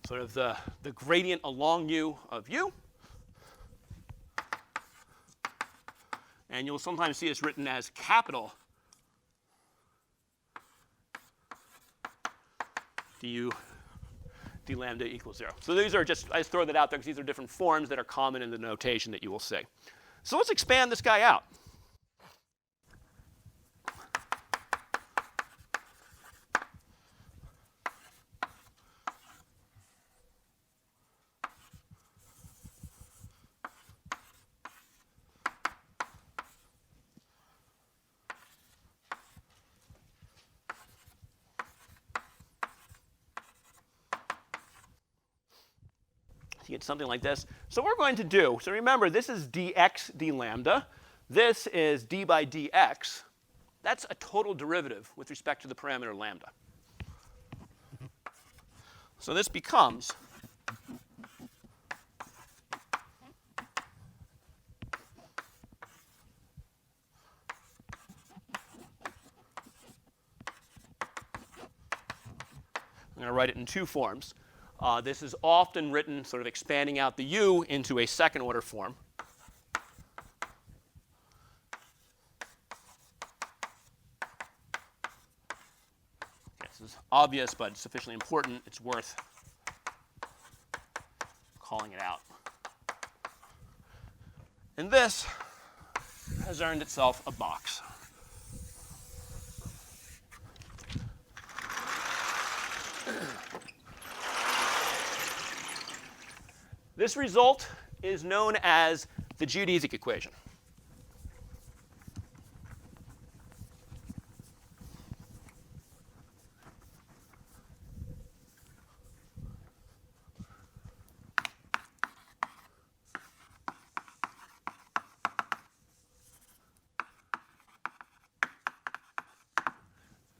sort of the gradient along u of u. And you'll sometimes see this written as capital du d lambda equals 0. So these are just, I just throw that out there because these are different forms that are common in the notation that you will see. So let's expand this guy out. You get something like this. So what we're going to do, so remember, this is dx d lambda. This is d by dx. That's a total derivative with respect to the parameter lambda. So this becomes I'm going to write it in two forms. This is often written sort of expanding out the u into a second order form. This is obvious, but sufficiently important. It's worth calling it out. And this has earned itself a box. This result is known as the Judys equation.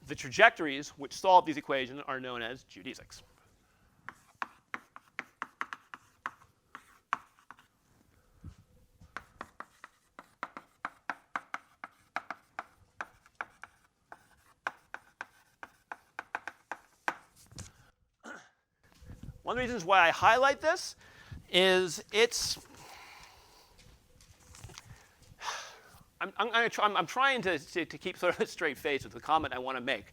the trajectories which solve these equations are known as geodesics. One of the reasons why I highlight this is I'm trying to keep sort of a straight face with the comment I want to make.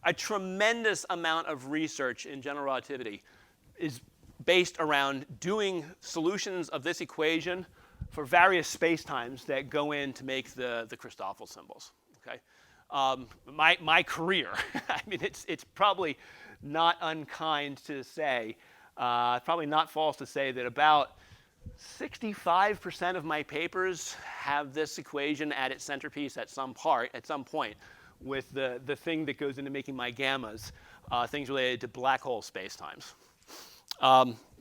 A tremendous amount of research in general relativity is based around doing solutions of this equation for various spacetimes that go in to make the Christoffel symbols. Okay, my career. I mean, it's probably not unkind to say. Probably not false to say that about 65% of my papers have this equation at its centerpiece at some point, with the thing that goes into making my gammas, things related to black hole spacetimes.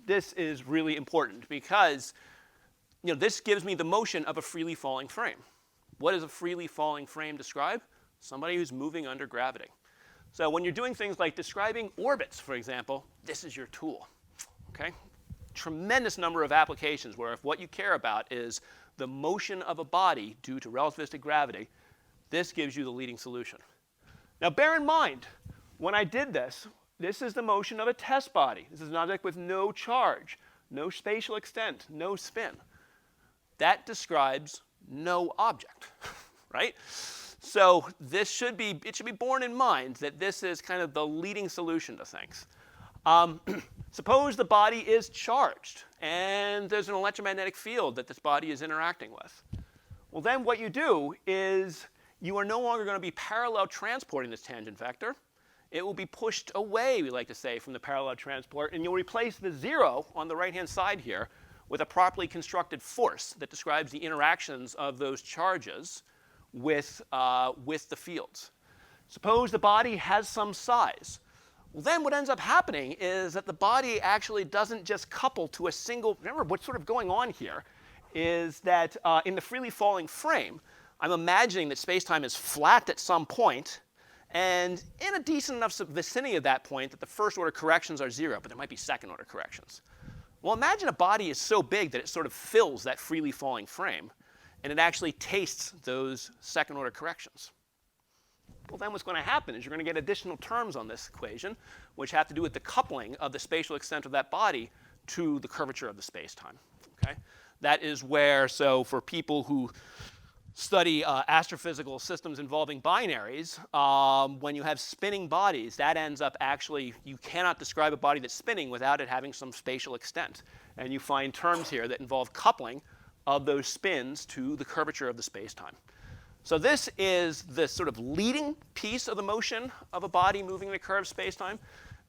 This is really important because this gives me the motion of a freely falling frame. What does a freely falling frame describe? Somebody who's moving under gravity. So when you're doing things like describing orbits, for example, this is your tool. Okay? Tremendous number of applications where if what you care about is the motion of a body due to relativistic gravity, this gives you the leading solution. Now bear in mind, when I did this, this is the motion of a test body. This is an object with no charge, no spatial extent, no spin. That describes no object, right? So it should be borne in mind that this is kind of the leading solution to things. Suppose the body is charged and there's an electromagnetic field that this body is interacting with. Well, then what you do is you are no longer going to be parallel transporting this tangent vector. It will be pushed away, we like to say, from the parallel transport, and you'll replace the 0 on the right-hand side here with a properly constructed force that describes the interactions of those charges with the fields. Suppose the body has some size. Well, then what ends up happening is that the body actually doesn't just couple to a single. Remember, what's sort of going on here is that in the freely falling frame, I'm imagining that space-time is flat at some point, and in a decent enough vicinity of that point that the first-order corrections are 0, but there might be second-order corrections. Well, imagine a body is so big that it sort of fills that freely falling frame, and it actually tastes those second-order corrections. Well, then what's going to happen is you're going to get additional terms on this equation, which have to do with the coupling of the spatial extent of that body to the curvature of the space-time. Okay? That is where, so for people who study astrophysical systems involving binaries, when you have spinning bodies, that ends up actually, you cannot describe a body that's spinning without it having some spatial extent. And you find terms here that involve coupling of those spins to the curvature of the space-time. So this is the sort of leading piece of the motion of a body moving in a curved space-time.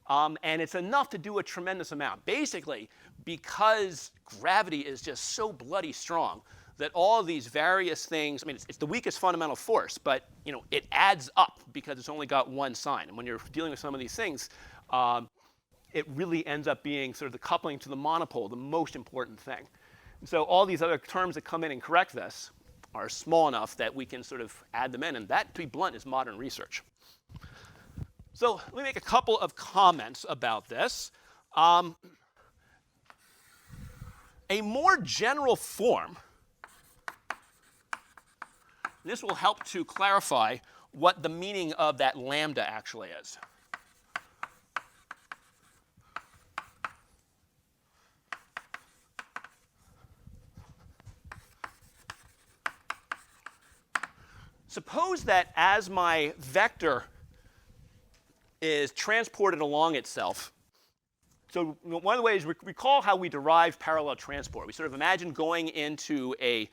And it's enough to do a tremendous amount. Basically, because gravity is just so bloody strong that all of these various things, I mean, it's the weakest fundamental force, but it adds up because it's only got one sign. And when you're dealing with some of these things, it really ends up being sort of the coupling to the monopole, the most important thing. And so all these other terms that come in and correct this are small enough that we can sort of add them in. And that, to be blunt, is modern research. So let me make a couple of comments about this. A more general form, this will help to clarify what the meaning of that lambda actually is. Suppose that as my vector is transported along itself, so one of the ways, recall how we derive parallel transport. We sort of imagine going into a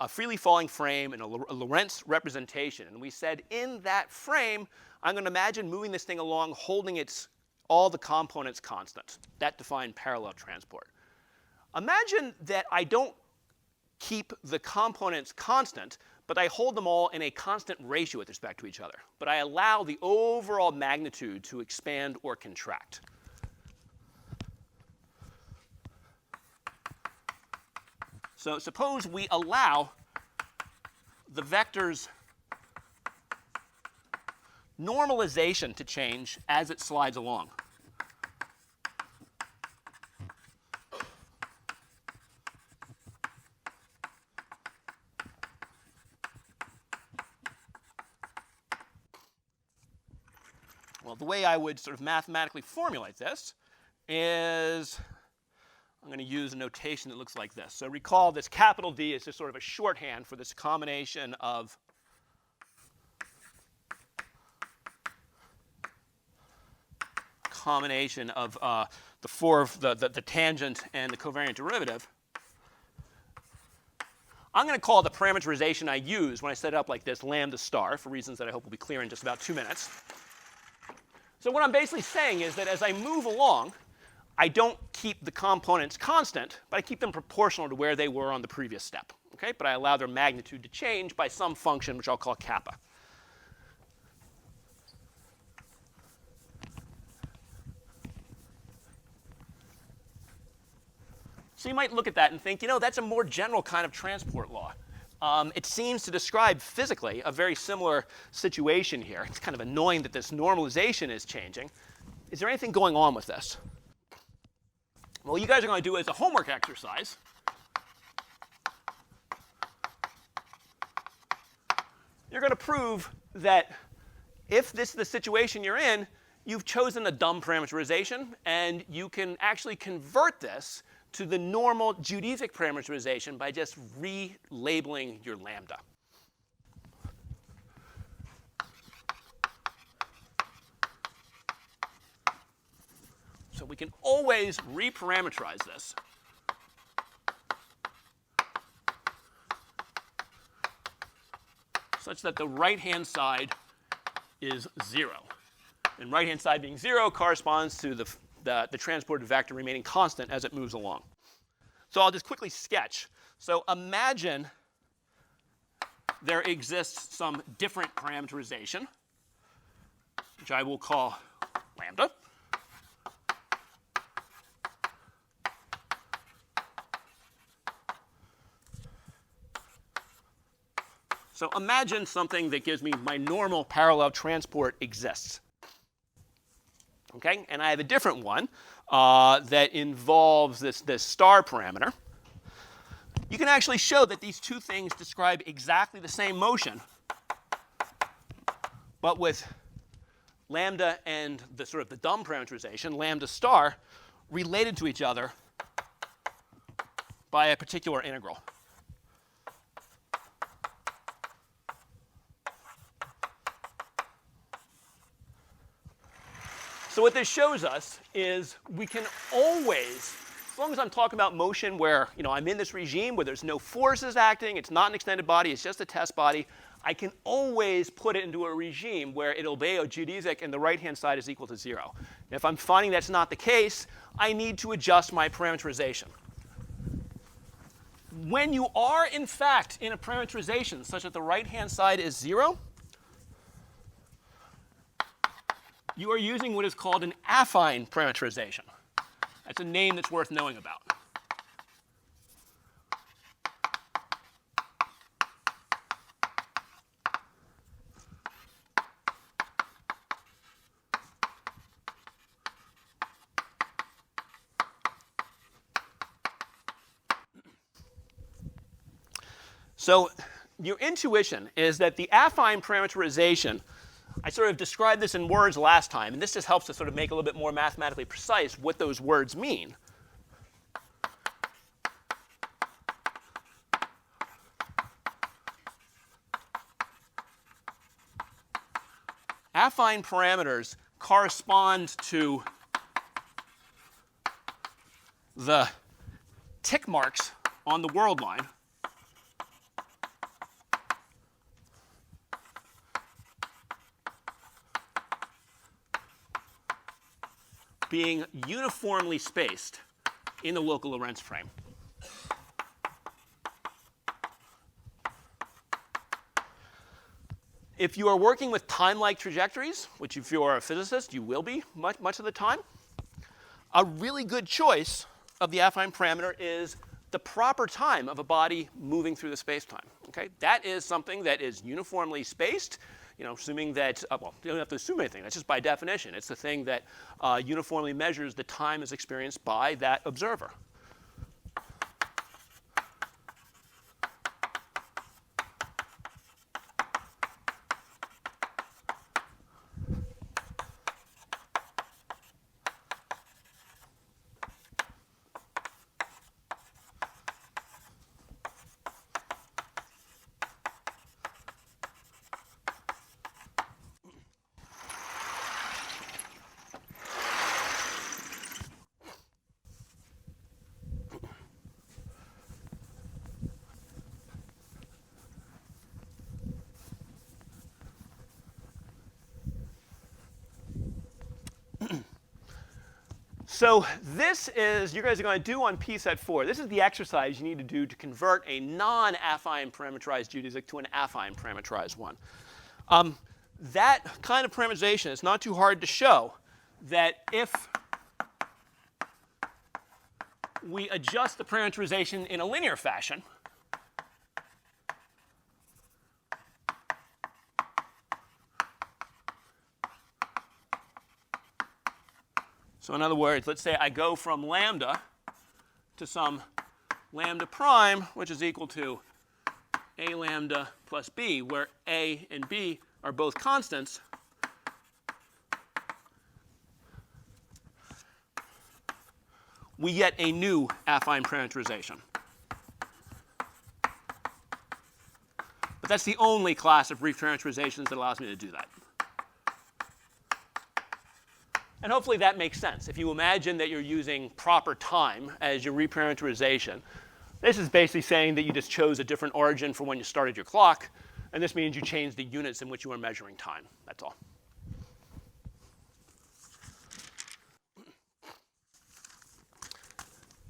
freely falling frame and a Lorentz representation. And we said in that frame, I'm going to imagine moving this thing along, holding all the components constant. That defined parallel transport. Imagine that I don't keep the components constant, but I hold them all in a constant ratio with respect to each other. But I allow the overall magnitude to expand or contract. So suppose we allow the vectors normalization to change as it slides along. Well, the way I would sort of mathematically formulate this is I'm going to use a notation that looks like this. So recall this capital D is just sort of a shorthand for this combination of the tangent and the covariant derivative. I'm going to call the parameterization I use when I set it up like this lambda star for reasons that I hope will be clear in just about 2 minutes. So what I'm basically saying is that as I move along, I don't keep the components constant, but I keep them proportional to where they were on the previous step. Okay? But I allow their magnitude to change by some function, which I'll call kappa. So you might look at that and think, you know, that's a more general kind of transport law. It seems to describe physically a very similar situation here. It's kind of annoying that this normalization is changing. Is there anything going on with this? Well, what you guys are going to do as a homework exercise you're going to prove that if this is the situation you're in, you've chosen a dumb parameterization, and you can actually convert this to the normal geodesic parameterization by just relabeling your lambda. So we can always reparameterize this. Such that the right-hand side is 0. And right-hand side being 0 corresponds to the transported vector remaining constant as it moves along. So I'll just quickly sketch. So imagine there exists some different parameterization, which I will call lambda. So imagine something that gives me my normal parallel transport exists. Okay? And I have a different one that involves this star parameter. You can actually show that these two things describe exactly the same motion, but with lambda and the sort of the dumb parameterization, lambda star, related to each other by a particular integral. So what this shows us is we can always, as long as I'm talking about motion where I'm in this regime where there's no forces acting, it's not an extended body, it's just a test body, I can always put it into a regime where it'll obey a geodesic and the right-hand side is equal to 0. And if I'm finding that's not the case, I need to adjust my parameterization. When you are, in fact, in a parameterization such that the right-hand side is 0, you are using what is called an affine parameterization. That's a name that's worth knowing about. So your intuition is that the affine parameterization, I sort of described this in words last time, and this just helps to sort of make a little bit more mathematically precise what those words mean. Affine parameters correspond to the tick marks on the world line being uniformly spaced in the local Lorentz frame. If you are working with time-like trajectories, which if you are a physicist, you will be much of the time, a really good choice of the affine parameter is the proper time of a body moving through the space-time. Okay? That is something that is uniformly spaced. assuming that, well, you don't have to assume anything. That's just by definition. It's the thing that uniformly measures the time as experienced by that observer. So this is, you guys are going to do on P set 4. This is the exercise you need to do to convert a non-affine parameterized geodesic to an affine parameterized one. That kind of parameterization is not too hard to show that if we adjust the parameterization in a linear fashion, so in other words, let's say I go from lambda to some lambda prime, which is equal to a lambda plus b, where a and b are both constants. We get a new affine parameterization. But that's the only class of reparameterizations that allows me to do that. And hopefully that makes sense. If you imagine that you're using proper time as your reparameterization, this is basically saying that you just chose a different origin for when you started your clock, and this means you changed the units in which you are measuring time. That's all.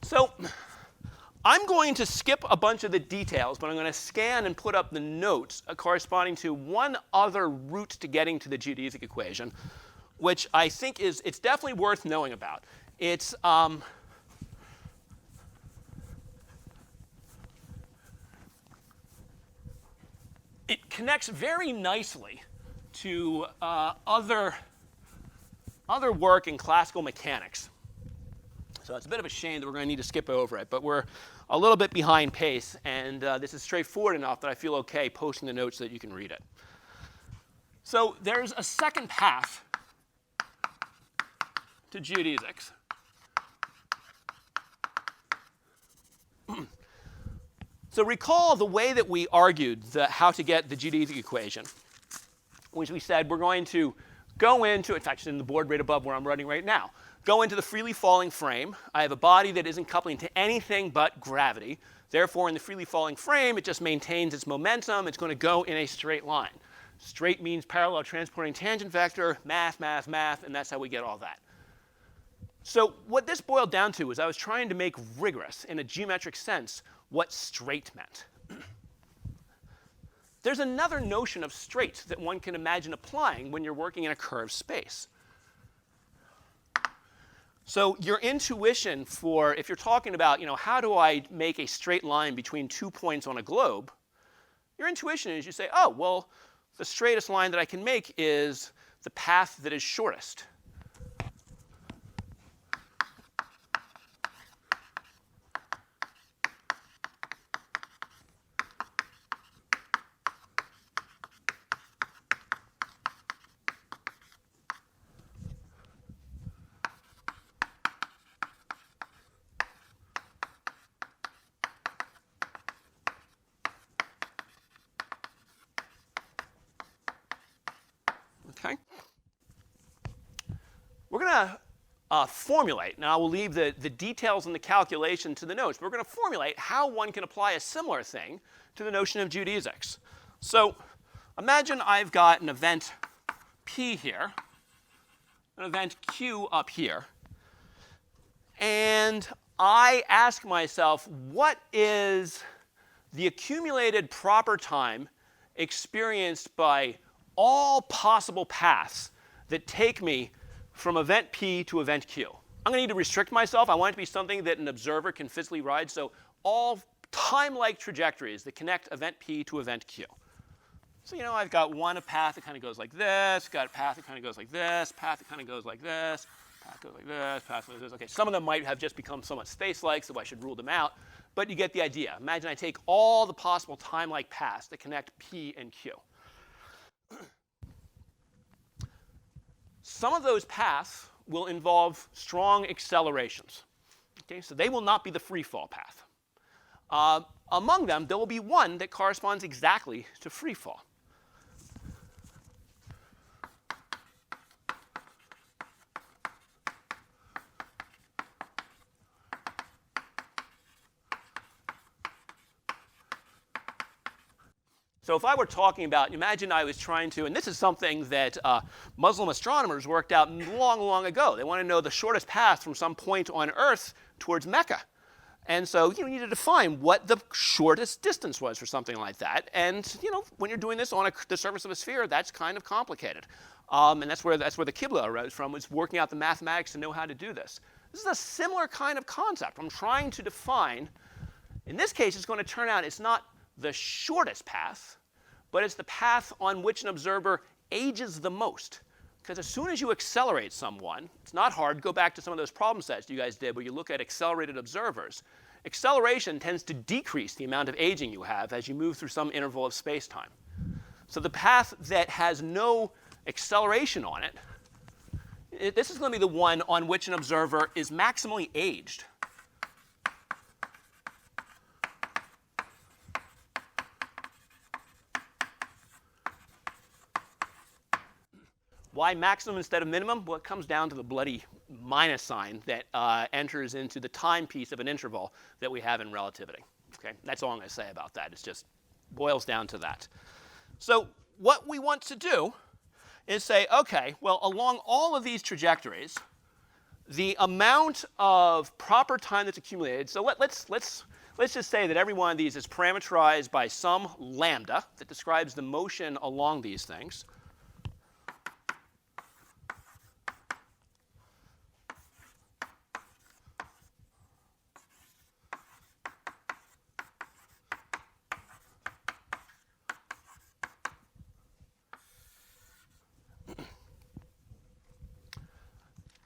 So I'm going to skip a bunch of the details, but I'm going to scan and put up the notes corresponding to one other route to getting to the Judys equation, which I think it's definitely worth knowing about. It connects very nicely to other work in classical mechanics. So it's a bit of a shame that we're going to need to skip over it, but we're a little bit behind pace, and this is straightforward enough that I feel OK posting the notes so that you can read it. So there's a second path to geodesics. So recall the way that we argued how to get the Judys equation, which we said we're going to go into, in fact, it's in the board right above where I'm running right now, go into the freely falling frame. I have a body that isn't coupling to anything but gravity. Therefore, in the freely falling frame, it just maintains its momentum. It's going to go in a straight line. Straight means parallel transporting tangent vector, math, math, math, and that's how we get all that. So what this boiled down to is I was trying to make rigorous, in a geometric sense, what straight meant. There's another notion of straight that one can imagine applying when you're working in a curved space. So your intuition for, if you're talking about, how do I make a straight line between 2 points on a globe, your intuition is you say, oh, well, the straightest line that I can make is the path that is shortest. Okay? We're going to formulate. Now, we'll leave the details and the calculation to the notes. But we're going to formulate how one can apply a similar thing to the notion of geodesics. So imagine I've got an event P here, an event Q up here. And I ask myself, what is the accumulated proper time experienced by all possible paths that take me from event P to event Q? I'm going to need to restrict myself. I want it to be something that an observer can physically ride. So all time-like trajectories that connect event P to event Q. So, I've got one path that kind of goes like this, got a path that kind of goes like this, path that kind of goes like this, path goes like this, path goes like this. Okay, some of them might have just become somewhat space-like, so I should rule them out. But you get the idea. Imagine I take all the possible time-like paths that connect P and Q. Some of those paths will involve strong accelerations. Okay, so they will not be the free fall path. Among them, there will be one that corresponds exactly to free fall. So if I were talking about, imagine I was trying to, and this is something that Muslim astronomers worked out long, long ago. They want to know the shortest path from some point on Earth towards Mecca. And so you need to define what the shortest distance was for something like that. And when you're doing this on the surface of a sphere, that's kind of complicated. And that's where the Qibla arose from, was working out the mathematics to know how to do this. This is a similar kind of concept. I'm trying to define, in this case, it's going to turn out it's not the shortest path, but it's the path on which an observer ages the most. Because as soon as you accelerate someone, it's not hard. Go back to some of those problem sets you guys did where you look at accelerated observers. Acceleration tends to decrease the amount of aging you have as you move through some interval of space-time. So the path that has no acceleration on it, this is going to be the one on which an observer is maximally aged. Why maximum instead of minimum? Well, it comes down to the bloody minus sign that enters into the time piece of an interval that we have in relativity. Okay? That's all I'm going to say about that. It just boils down to that. So what we want to do is say, OK, well, along all of these trajectories, the amount of proper time that's accumulated, so let's just say that every one of these is parameterized by some lambda that describes the motion along these things.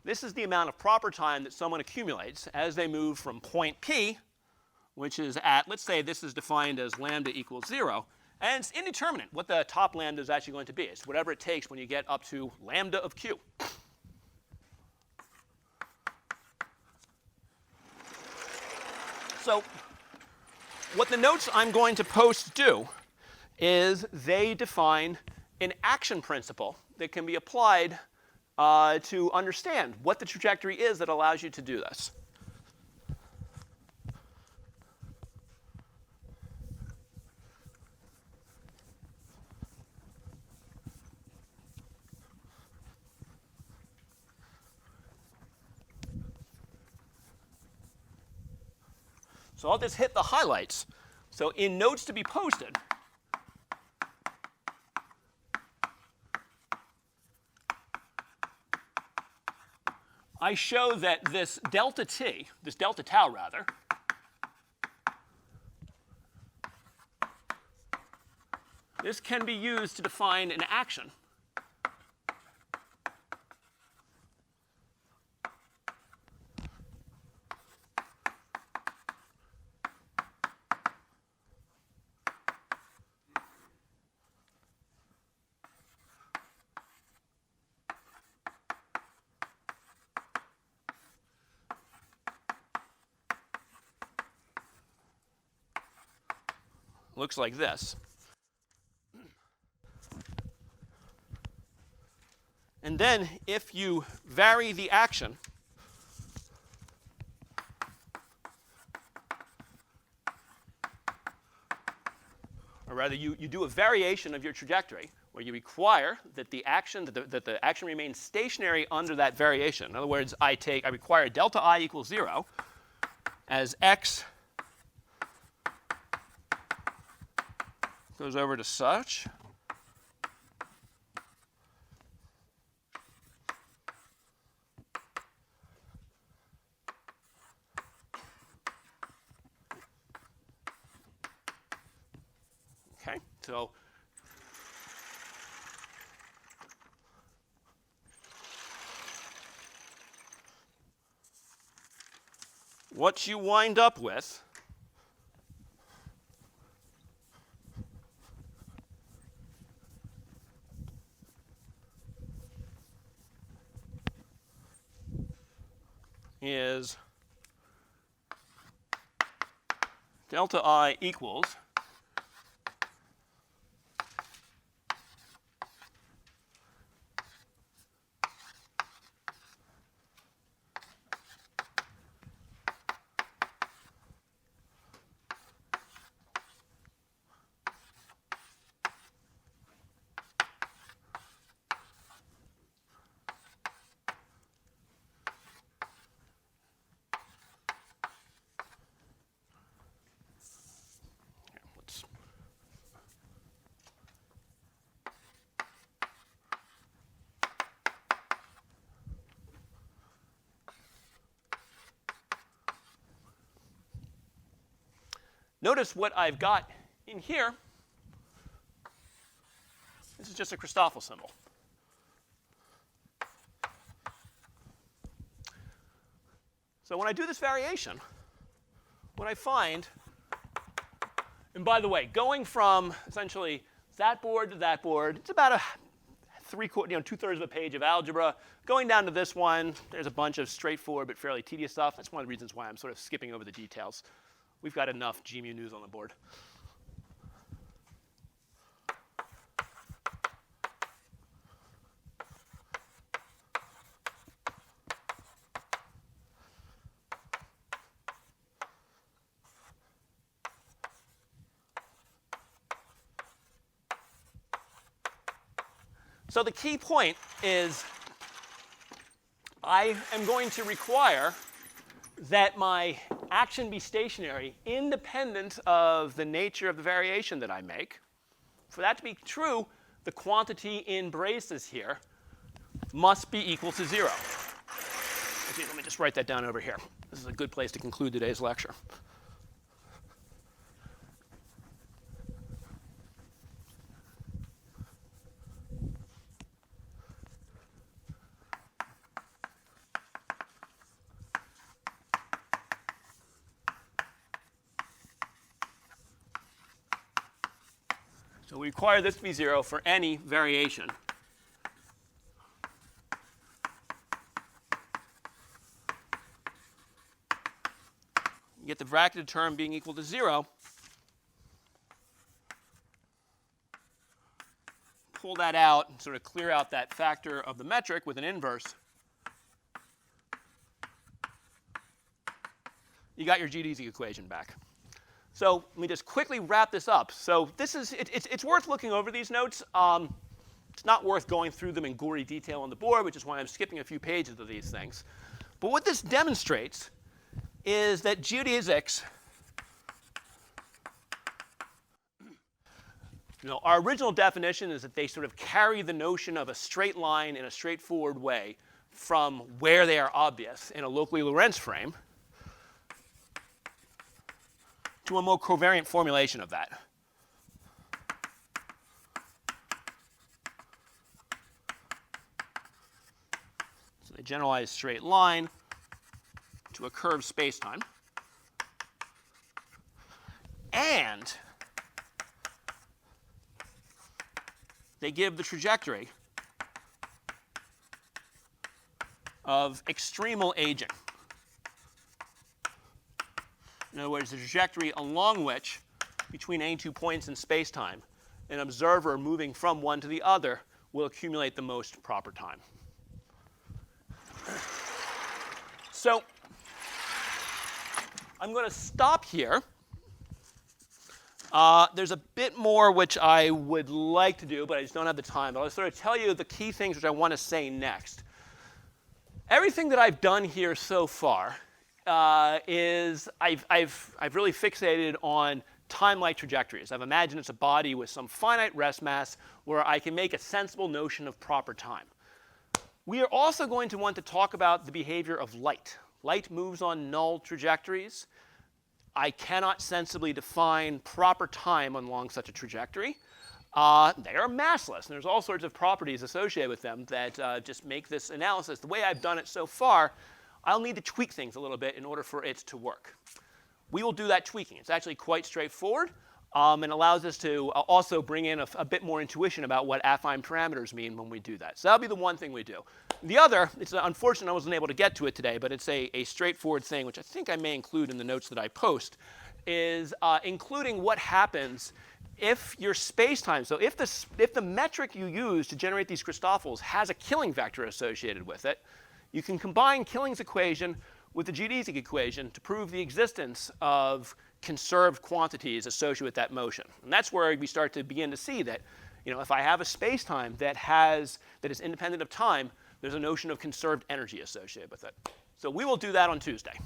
This is the amount of proper time that someone accumulates as they move from point P, which is at, let's say this is defined as lambda equals 0. And it's indeterminate what the top lambda is actually going to be. It's whatever it takes when you get up to lambda of Q. So what the notes I'm going to post do is they define an action principle that can be applied to understand what the trajectory is that allows you to do this. So I'll just hit the highlights. So in notes to be posted, I show that this delta t, this delta tau rather, this can be used to define an action. Looks like this. And then if you vary the action, or rather you do a variation of your trajectory where you require that the action remains stationary under that variation. In other words, I require delta I equals 0 as x goes over to such. Okay, so what you wind up with is delta I equals notice what I've got in here. This is just a Christoffel symbol. So when I do this variation, what I find, and by the way, going from essentially that board to that board, it's about a two-thirds of a page of algebra. Going down to this one, there's a bunch of straightforward but fairly tedious stuff. That's one of the reasons why I'm sort of skipping over the details. We've got enough GMU news on the board. So the key point is I am going to require that my action be stationary independent of the nature of the variation that I make. For that to be true, the quantity in braces here must be equal to 0. Okay, let me just write that down over here. This is a good place to conclude today's lecture. So we require this to be 0 for any variation. You get the bracketed term being equal to 0. Pull that out and sort of clear out that factor of the metric with an inverse. You got your Judys equation back. So let me just quickly wrap this up. So this is it's worth looking over these notes. It's not worth going through them in gory detail on the board, which is why I'm skipping a few pages of these things. But what this demonstrates is that geodesics, our original definition is that they sort of carry the notion of a straight line in a straightforward way from where they are obvious in a locally Lorentz frame to a more covariant formulation of that. So they generalize straight line to a curved spacetime. And they give the trajectory of extremal aging. In other words, the trajectory along which, between any two points in spacetime, an observer moving from one to the other will accumulate the most proper time. So I'm going to stop here. There's a bit more which I would like to do, but I just don't have the time. But I'll sort of tell you the key things which I want to say next. Everything that I've done here so far is I've really fixated on time-like trajectories. I've imagined it's a body with some finite rest mass where I can make a sensible notion of proper time. We are also going to want to talk about the behavior of light. Light moves on null trajectories. I cannot sensibly define proper time along such a trajectory. They are massless, and there's all sorts of properties associated with them that just make this analysis. The way I've done it so far, I'll need to tweak things a little bit in order for it to work. We will do that tweaking. It's actually quite straightforward and allows us to also bring in a bit more intuition about what affine parameters mean when we do that. So that'll be the one thing we do. The other, it's unfortunate I wasn't able to get to it today, but it's a straightforward thing, which I think I may include in the notes that I post, is including what happens if your spacetime, so if the metric you use to generate these Christoffels has a Killing vector associated with it, you can combine Killing's equation with the Judys Equation to prove the existence of conserved quantities associated with that motion. And that's where we start to begin to see that, if I have a spacetime that is independent of time, there's a notion of conserved energy associated with it. So we will do that on Tuesday.